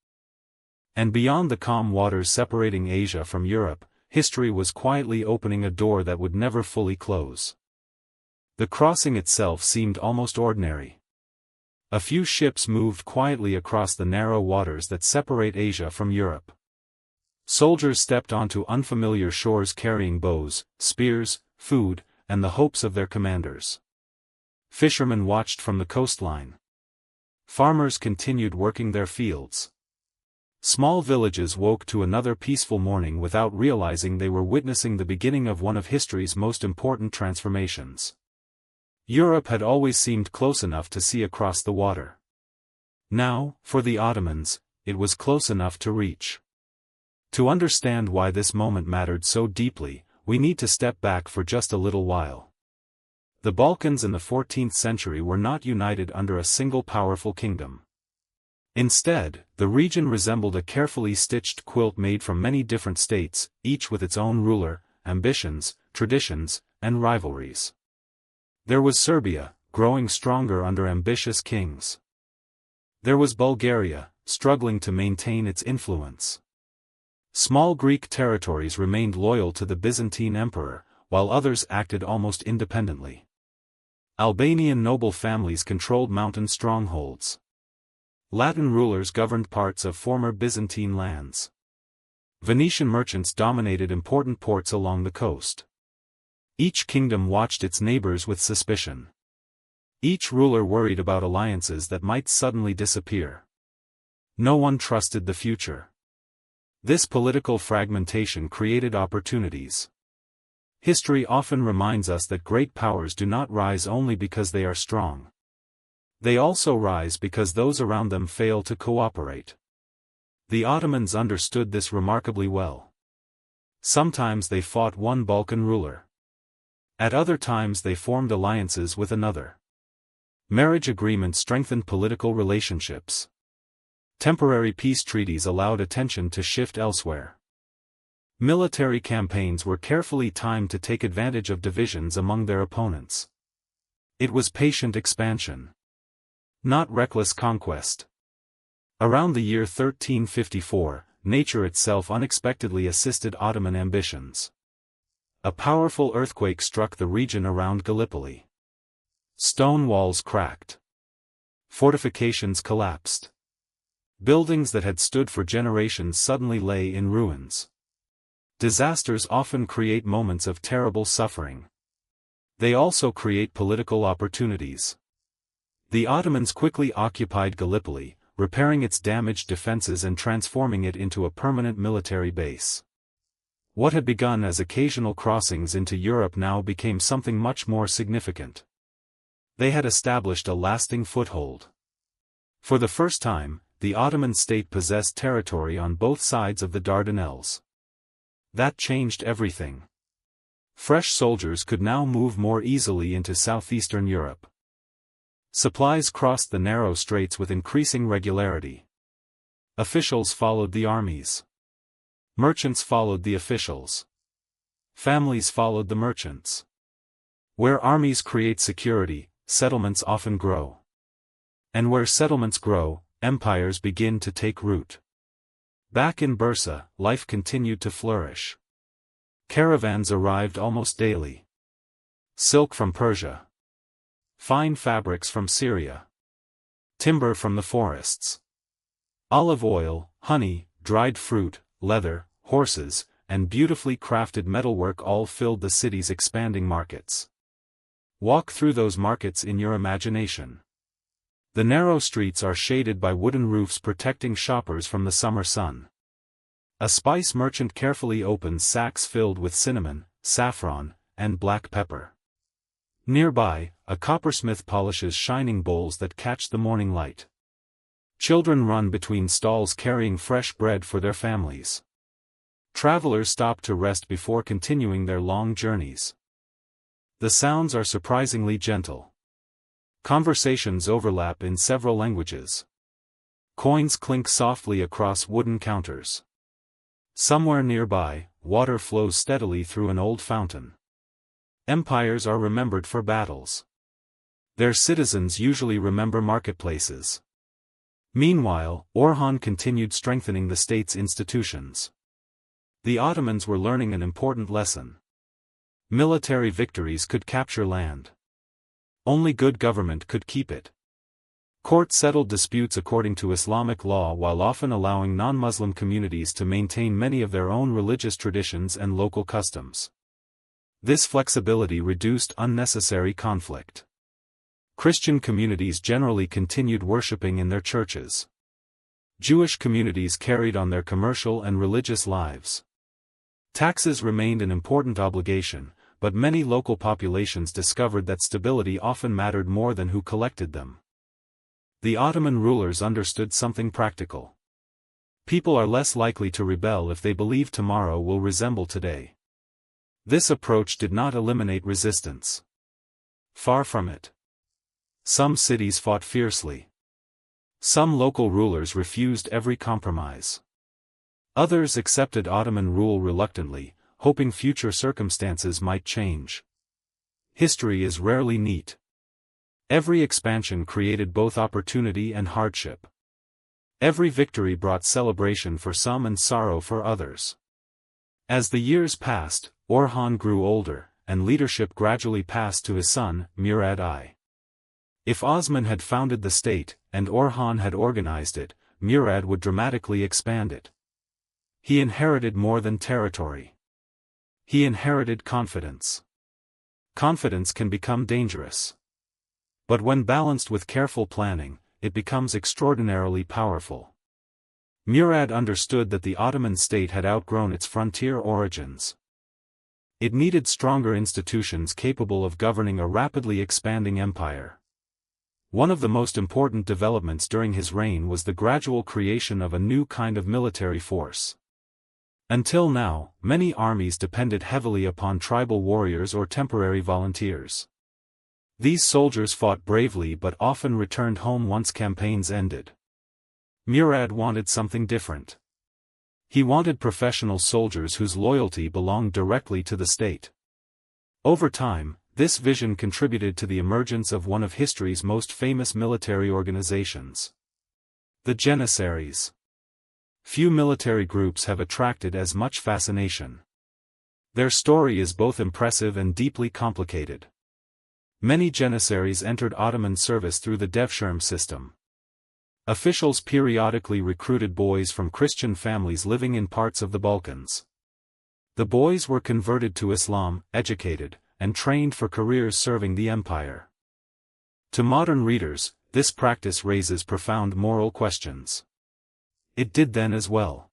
And beyond the calm waters separating Asia from Europe, history was quietly opening a door that would never fully close. The crossing itself seemed almost ordinary. A few ships moved quietly across the narrow waters that separate Asia from Europe. Soldiers stepped onto unfamiliar shores carrying bows, spears, food, and the hopes of their commanders. Fishermen watched from the coastline. Farmers continued working their fields. Small villages woke to another peaceful morning without realizing they were witnessing the beginning of one of history's most important transformations. Europe had always seemed close enough to see across the water. Now, for the Ottomans, it was close enough to reach. To understand why this moment mattered so deeply, we need to step back for just a little while. The Balkans in the 14th century were not united under a single powerful kingdom. Instead, the region resembled a carefully stitched quilt made from many different states, each with its own ruler, ambitions, traditions, and rivalries. There was Serbia, growing stronger under ambitious kings. There was Bulgaria, struggling to maintain its influence. Small Greek territories remained loyal to the Byzantine emperor, while others acted almost independently. Albanian noble families controlled mountain strongholds. Latin rulers governed parts of former Byzantine lands. Venetian merchants dominated important ports along the coast. Each kingdom watched its neighbors with suspicion. Each ruler worried about alliances that might suddenly disappear. No one trusted the future. This political fragmentation created opportunities. History often reminds us that great powers do not rise only because they are strong. They also rise because those around them fail to cooperate. The Ottomans understood this remarkably well. Sometimes they fought one Balkan ruler. At other times they formed alliances with another. Marriage agreements strengthened political relationships. Temporary peace treaties allowed attention to shift elsewhere. Military campaigns were carefully timed to take advantage of divisions among their opponents. It was patient expansion, not reckless conquest. Around the year 1354, nature itself unexpectedly assisted Ottoman ambitions. A powerful earthquake struck the region around Gallipoli. Stone walls cracked. Fortifications collapsed. Buildings that had stood for generations suddenly lay in ruins. Disasters often create moments of terrible suffering. They also create political opportunities. The Ottomans quickly occupied Gallipoli, repairing its damaged defenses and transforming it into a permanent military base. What had begun as occasional crossings into Europe now became something much more significant. They had established a lasting foothold. For the first time, the Ottoman state possessed territory on both sides of the Dardanelles. That changed everything. Fresh soldiers could now move more easily into southeastern Europe. Supplies crossed the narrow straits with increasing regularity. Officials followed the armies. Merchants followed the officials. Families followed the merchants. Where armies create security, settlements often grow. And where settlements grow, empires begin to take root. Back in Bursa, life continued to flourish. Caravans arrived almost daily. Silk from Persia. Fine fabrics from Syria. Timber from the forests. Olive oil, honey, dried fruit, leather, horses, and beautifully crafted metalwork all filled the city's expanding markets. Walk through those markets in your imagination. The narrow streets are shaded by wooden roofs protecting shoppers from the summer sun. A spice merchant carefully opens sacks filled with cinnamon, saffron, and black pepper. Nearby, a coppersmith polishes shining bowls that catch the morning light. Children run between stalls carrying fresh bread for their families. Travelers stop to rest before continuing their long journeys. The sounds are surprisingly gentle. Conversations overlap in several languages. Coins clink softly across wooden counters. Somewhere nearby, water flows steadily through an old fountain. Empires are remembered for battles. Their citizens usually remember marketplaces. Meanwhile, Orhan continued strengthening the state's institutions. The Ottomans were learning an important lesson. Military victories could capture land. Only good government could keep it. Courts settled disputes according to Islamic law while often allowing non-Muslim communities to maintain many of their own religious traditions and local customs. This flexibility reduced unnecessary conflict. Christian communities generally continued worshipping in their churches. Jewish communities carried on their commercial and religious lives. Taxes remained an important obligation, but many local populations discovered that stability often mattered more than who collected them. The Ottoman rulers understood something practical. People are less likely to rebel if they believe tomorrow will resemble today. This approach did not eliminate resistance. Far from it. Some cities fought fiercely. Some local rulers refused every compromise. Others accepted Ottoman rule reluctantly, hoping future circumstances might change. History is rarely neat. Every expansion created both opportunity and hardship. Every victory brought celebration for some and sorrow for others. As the years passed, Orhan grew older, and leadership gradually passed to his son, Murad I. If Osman had founded the state, and Orhan had organized it, Murad would dramatically expand it. He inherited more than territory. He inherited confidence. Confidence can become dangerous. But when balanced with careful planning, it becomes extraordinarily powerful. Murad understood that the Ottoman state had outgrown its frontier origins. It needed stronger institutions capable of governing a rapidly expanding empire. One of the most important developments during his reign was the gradual creation of a new kind of military force. Until now, many armies depended heavily upon tribal warriors or temporary volunteers. These soldiers fought bravely but often returned home once campaigns ended. Murad wanted something different. He wanted professional soldiers whose loyalty belonged directly to the state. Over time, this vision contributed to the emergence of one of history's most famous military organizations. The Janissaries. Few military groups have attracted as much fascination. Their story is both impressive and deeply complicated. Many Janissaries entered Ottoman service through the Devshirme system. Officials periodically recruited boys from Christian families living in parts of the Balkans. The boys were converted to Islam, educated, and trained for careers serving the empire. To modern readers, this practice raises profound moral questions. It did then as well.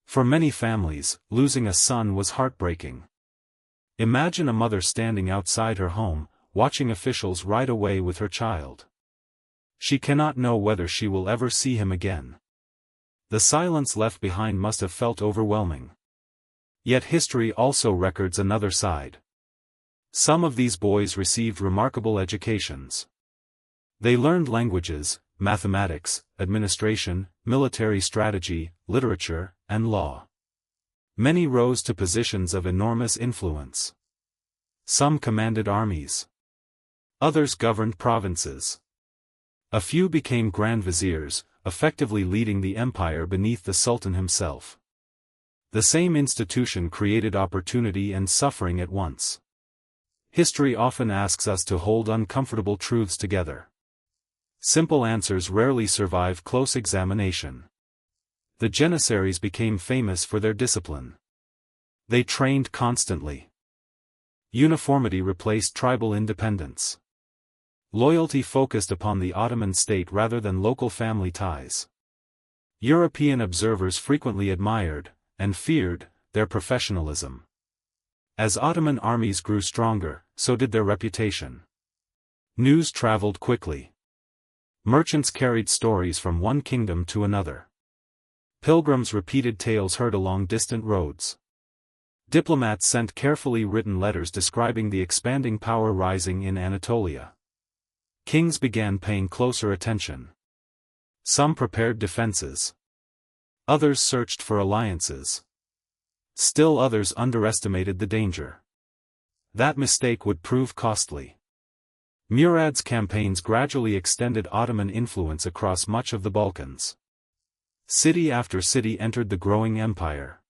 For many families, losing a son was heartbreaking. Imagine a mother standing outside her home, watching officials ride away with her child. She cannot know whether she will ever see him again. The silence left behind must have felt overwhelming. Yet history also records another side. Some of these boys received remarkable educations. They learned languages, mathematics, administration, military strategy, literature, and law. Many rose to positions of enormous influence. Some commanded armies. Others governed provinces. A few became grand viziers, effectively leading the empire beneath the sultan himself. The same institution created opportunity and suffering at once. History often asks us to hold uncomfortable truths together. Simple answers rarely survive close examination. The Janissaries became famous for their discipline. They trained constantly. Uniformity replaced tribal independence. Loyalty focused upon the Ottoman state rather than local family ties. European observers frequently admired, and feared, their professionalism. As Ottoman armies grew stronger, so did their reputation. News traveled quickly. Merchants carried stories from one kingdom to another. Pilgrims repeated tales heard along distant roads. Diplomats sent carefully written letters describing the expanding power rising in Anatolia. Kings began paying closer attention. Some prepared defenses. Others searched for alliances. Still others underestimated the danger. That mistake would prove costly. Murad's campaigns gradually extended Ottoman influence across much of the Balkans. City after city entered the growing empire.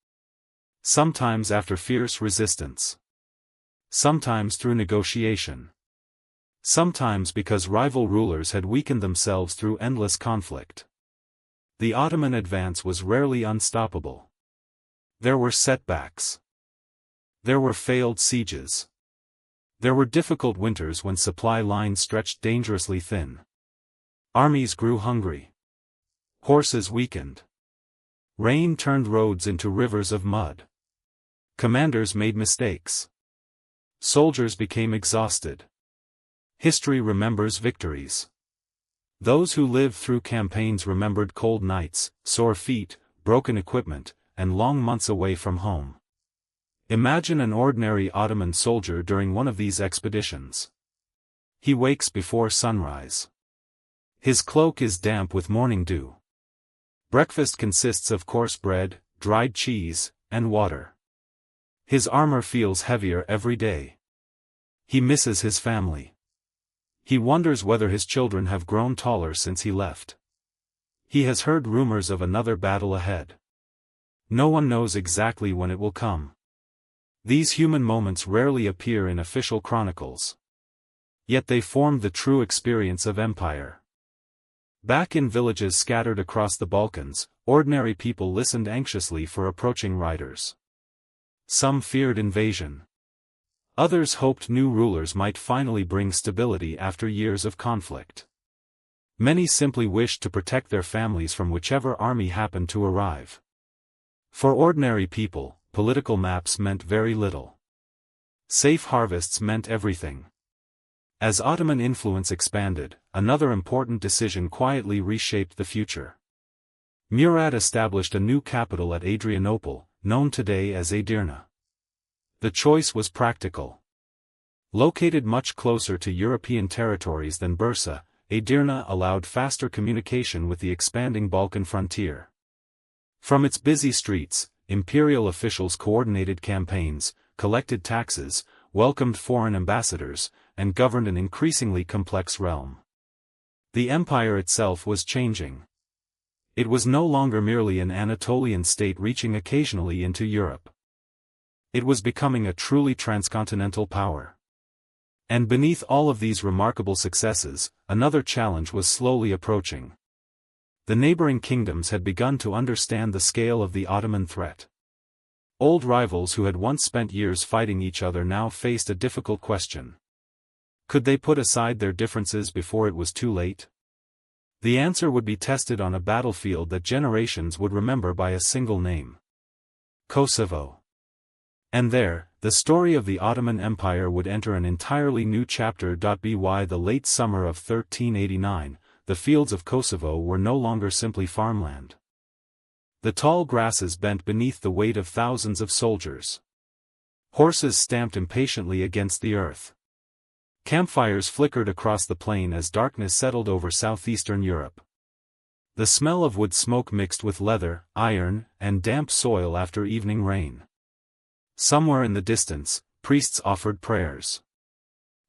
Sometimes after fierce resistance. Sometimes through negotiation. Sometimes because rival rulers had weakened themselves through endless conflict. The Ottoman advance was rarely unstoppable. There were setbacks. There were failed sieges. There were difficult winters when supply lines stretched dangerously thin. Armies grew hungry. Horses weakened. Rain turned roads into rivers of mud. Commanders made mistakes. Soldiers became exhausted. History remembers victories. Those who lived through campaigns remembered cold nights, sore feet, broken equipment, and long months away from home. Imagine an ordinary Ottoman soldier during one of these expeditions. He wakes before sunrise. His cloak is damp with morning dew. Breakfast consists of coarse bread, dried cheese, and water. His armor feels heavier every day. He misses his family. He wonders whether his children have grown taller since he left. He has heard rumors of another battle ahead. No one knows exactly when it will come. These human moments rarely appear in official chronicles. Yet they formed the true experience of empire. Back in villages scattered across the Balkans, ordinary people listened anxiously for approaching riders. Some feared invasion. Others hoped new rulers might finally bring stability after years of conflict. Many simply wished to protect their families from whichever army happened to arrive. For ordinary people, political maps meant very little. Safe harvests meant everything. As Ottoman influence expanded, another important decision quietly reshaped the future. Murad established a new capital at Adrianople, known today as Edirne. The choice was practical. Located much closer to European territories than Bursa, Edirne allowed faster communication with the expanding Balkan frontier. From its busy streets, imperial officials coordinated campaigns, collected taxes, welcomed foreign ambassadors, and governed an increasingly complex realm. The empire itself was changing. It was no longer merely an Anatolian state reaching occasionally into Europe. It was becoming a truly transcontinental power. And beneath all of these remarkable successes, another challenge was slowly approaching. The neighboring kingdoms had begun to understand the scale of the Ottoman threat. Old rivals who had once spent years fighting each other now faced a difficult question. Could they put aside their differences before it was too late? The answer would be tested on a battlefield that generations would remember by a single name: Kosovo. And there, the story of the Ottoman Empire would enter an entirely new chapter. By the late summer of 1389, the fields of Kosovo were no longer simply farmland. The tall grasses bent beneath the weight of thousands of soldiers. Horses stamped impatiently against the earth. Campfires flickered across the plain as darkness settled over southeastern Europe. The smell of wood smoke mixed with leather, iron, and damp soil after evening rain. Somewhere in the distance, priests offered prayers.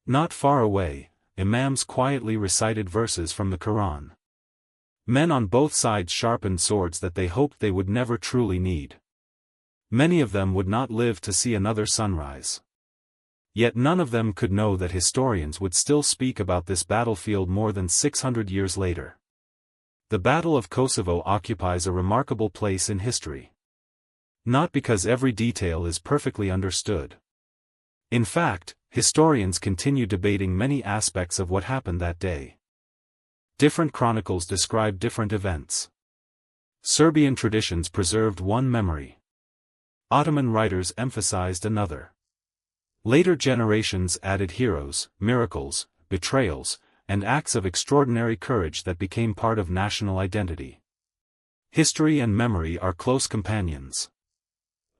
Not far away, imams quietly recited verses from the Quran. Men on both sides sharpened swords that they hoped they would never truly need. Many of them would not live to see another sunrise. Yet none of them could know that historians would still speak about this battlefield more than 600 years later. The Battle of Kosovo occupies a remarkable place in history. Not because every detail is perfectly understood. In fact, historians continue debating many aspects of what happened that day. Different chronicles describe different events. Serbian traditions preserved one memory. Ottoman writers emphasized another. Later generations added heroes, miracles, betrayals, and acts of extraordinary courage that became part of national identity. History and memory are close companions.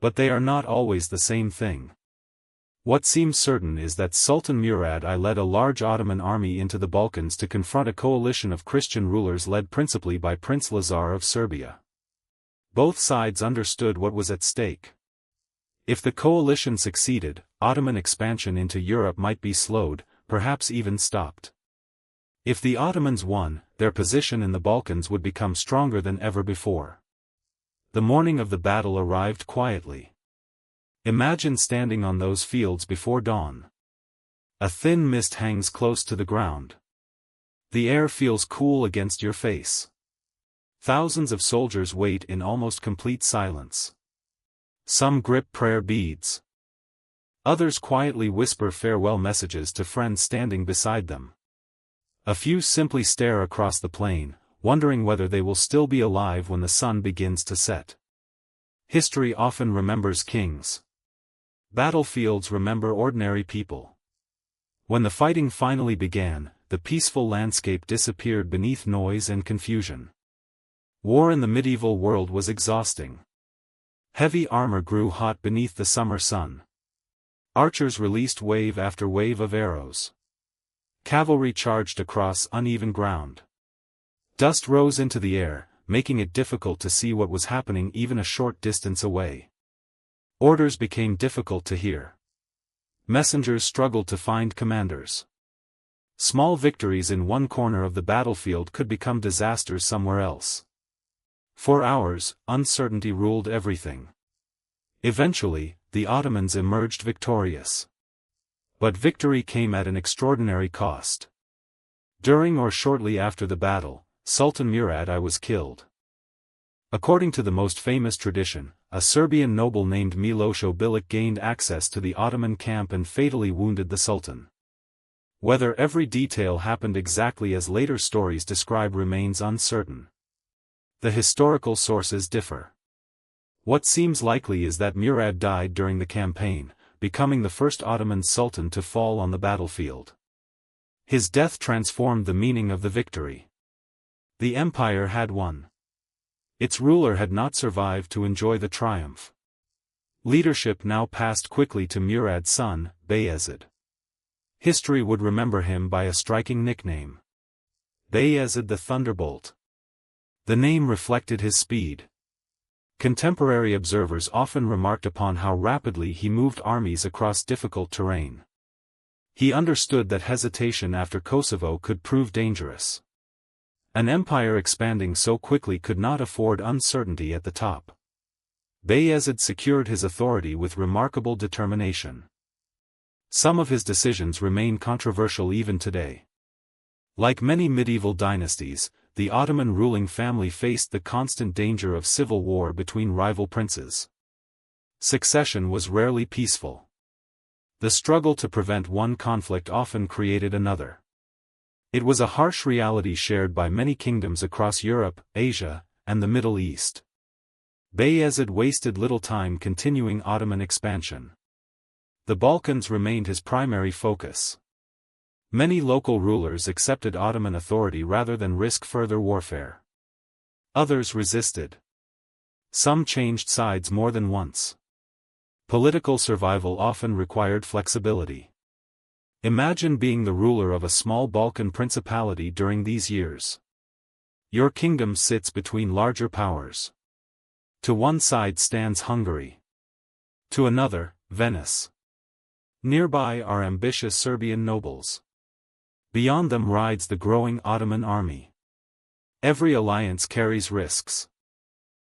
But they are not always the same thing. What seems certain is that Sultan Murad I led a large Ottoman army into the Balkans to confront a coalition of Christian rulers led principally by Prince Lazar of Serbia. Both sides understood what was at stake. If the coalition succeeded, Ottoman expansion into Europe might be slowed, perhaps even stopped. If the Ottomans won, their position in the Balkans would become stronger than ever before. The morning of the battle arrived quietly. Imagine standing on those fields before dawn. A thin mist hangs close to the ground. The air feels cool against your face. Thousands of soldiers wait in almost complete silence. Some grip prayer beads. Others quietly whisper farewell messages to friends standing beside them. A few simply stare across the plain, wondering whether they will still be alive when the sun begins to set. History often remembers kings. Battlefields remember ordinary people. When the fighting finally began, the peaceful landscape disappeared beneath noise and confusion. War in the medieval world was exhausting. Heavy armor grew hot beneath the summer sun. Archers released wave after wave of arrows. Cavalry charged across uneven ground. Dust rose into the air, making it difficult to see what was happening even a short distance away. Orders became difficult to hear. Messengers struggled to find commanders. Small victories in one corner of the battlefield could become disasters somewhere else. For hours, uncertainty ruled everything. Eventually, the Ottomans emerged victorious. But victory came at an extraordinary cost. During or shortly after the battle, Sultan Murad I was killed. According to the most famous tradition, a Serbian noble named Miloš Obilić gained access to the Ottoman camp and fatally wounded the Sultan. Whether every detail happened exactly as later stories describe remains uncertain. The historical sources differ. What seems likely is that Murad died during the campaign, becoming the first Ottoman sultan to fall on the battlefield. His death transformed the meaning of the victory. The empire had won. Its ruler had not survived to enjoy the triumph. Leadership now passed quickly to Murad's son, Bayezid. History would remember him by a striking nickname. Bayezid the Thunderbolt. The name reflected his speed. Contemporary observers often remarked upon how rapidly he moved armies across difficult terrain. He understood that hesitation after Kosovo could prove dangerous. An empire expanding so quickly could not afford uncertainty at the top. Bayezid secured his authority with remarkable determination. Some of his decisions remain controversial even today. Like many medieval dynasties, the Ottoman ruling family faced the constant danger of civil war between rival princes. Succession was rarely peaceful. The struggle to prevent one conflict often created another. It was a harsh reality shared by many kingdoms across Europe, Asia, and the Middle East. Bayezid wasted little time continuing Ottoman expansion. The Balkans remained his primary focus. Many local rulers accepted Ottoman authority rather than risk further warfare. Others resisted. Some changed sides more than once. Political survival often required flexibility. Imagine being the ruler of a small Balkan principality during these years. Your kingdom sits between larger powers. To one side stands Hungary. To another, Venice. Nearby are ambitious Serbian nobles. Beyond them rides the growing Ottoman army. Every alliance carries risks.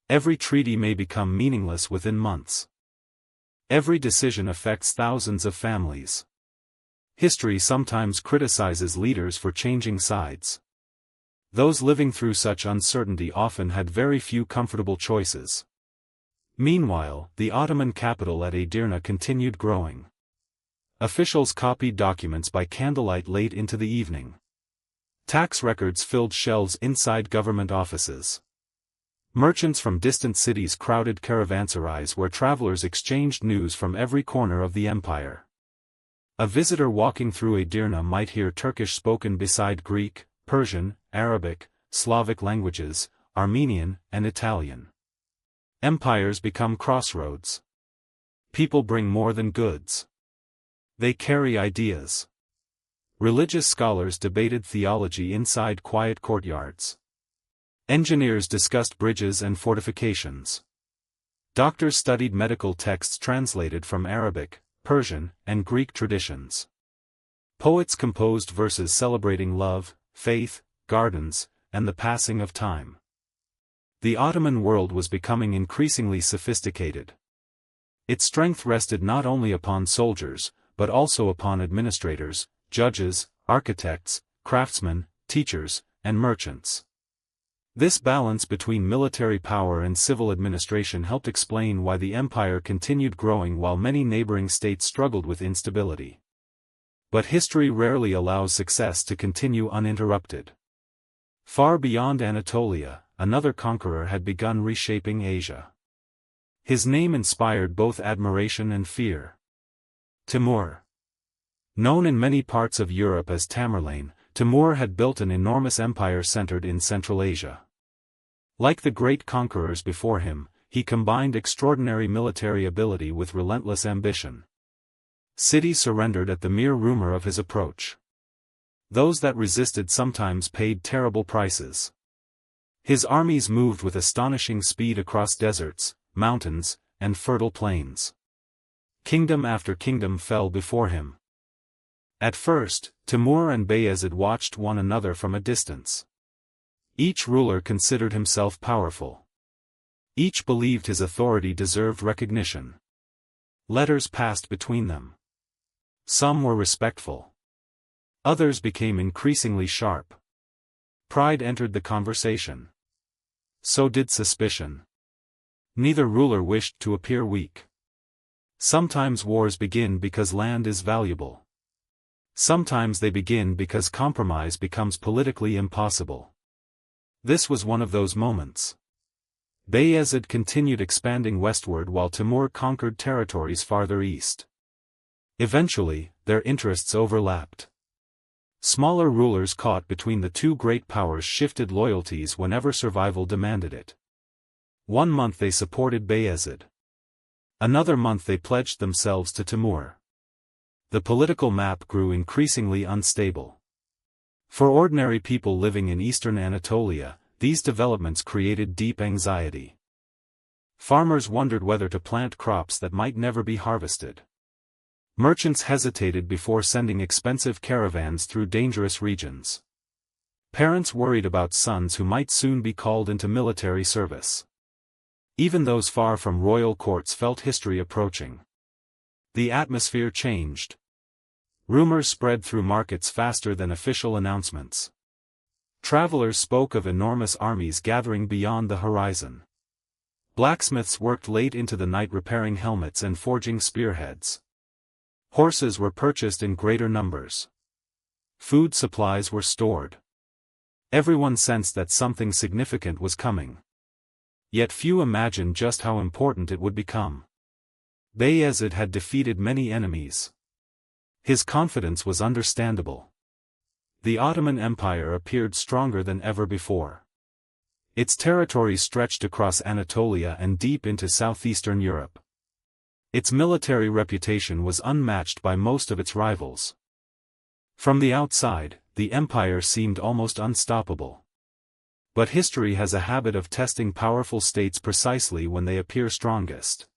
Every treaty may become meaningless within months. Every decision affects thousands of families. History sometimes criticizes leaders for changing sides. Those living through such uncertainty often had very few comfortable choices. Meanwhile, the Ottoman capital at Edirne continued growing. Officials copied documents by candlelight late into the evening. Tax records filled shelves inside government offices. Merchants from distant cities crowded caravanserais where travelers exchanged news from every corner of the empire. A visitor walking through Edirne might hear Turkish spoken beside Greek, Persian, Arabic, Slavic languages, Armenian, and Italian. Empires become crossroads. People bring more than goods. They carry ideas. Religious scholars debated theology inside quiet courtyards. Engineers discussed bridges and fortifications. Doctors studied medical texts translated from Arabic, Persian, and Greek traditions. Poets composed verses celebrating love, faith, gardens, and the passing of time. The Ottoman world was becoming increasingly sophisticated. Its strength rested not only upon soldiers, but also upon administrators, judges, architects, craftsmen, teachers, and merchants. This balance between military power and civil administration helped explain why the empire continued growing while many neighboring states struggled with instability. But history rarely allows success to continue uninterrupted. Far beyond Anatolia, another conqueror had begun reshaping Asia. His name inspired both admiration and fear. Timur. Known in many parts of Europe as Tamerlane, Timur had built an enormous empire centered in Central Asia. Like the great conquerors before him, he combined extraordinary military ability with relentless ambition. Cities surrendered at the mere rumor of his approach. Those that resisted sometimes paid terrible prices. His armies moved with astonishing speed across deserts, mountains, and fertile plains. Kingdom after kingdom fell before him. At first, Timur and Bayezid watched one another from a distance. Each ruler considered himself powerful. Each believed his authority deserved recognition. Letters passed between them. Some were respectful. Others became increasingly sharp. Pride entered the conversation. So did suspicion. Neither ruler wished to appear weak. Sometimes wars begin because land is valuable. Sometimes they begin because compromise becomes politically impossible. This was one of those moments. Bayezid continued expanding westward while Timur conquered territories farther east. Eventually, their interests overlapped. Smaller rulers caught between the two great powers shifted loyalties whenever survival demanded it. One month they supported Bayezid. Another month they pledged themselves to Timur. The political map grew increasingly unstable. For ordinary people living in eastern Anatolia, these developments created deep anxiety. Farmers wondered whether to plant crops that might never be harvested. Merchants hesitated before sending expensive caravans through dangerous regions. Parents worried about sons who might soon be called into military service. Even those far from royal courts felt history approaching. The atmosphere changed. Rumors spread through markets faster than official announcements. Travelers spoke of enormous armies gathering beyond the horizon. Blacksmiths worked late into the night repairing helmets and forging spearheads. Horses were purchased in greater numbers. Food supplies were stored. Everyone sensed that something significant was coming. Yet few imagined just how important it would become. Bayezid had defeated many enemies. His confidence was understandable. The Ottoman Empire appeared stronger than ever before. Its territory stretched across Anatolia and deep into southeastern Europe. Its military reputation was unmatched by most of its rivals. From the outside, the empire seemed almost unstoppable. But history has a habit of testing powerful states precisely when they appear strongest.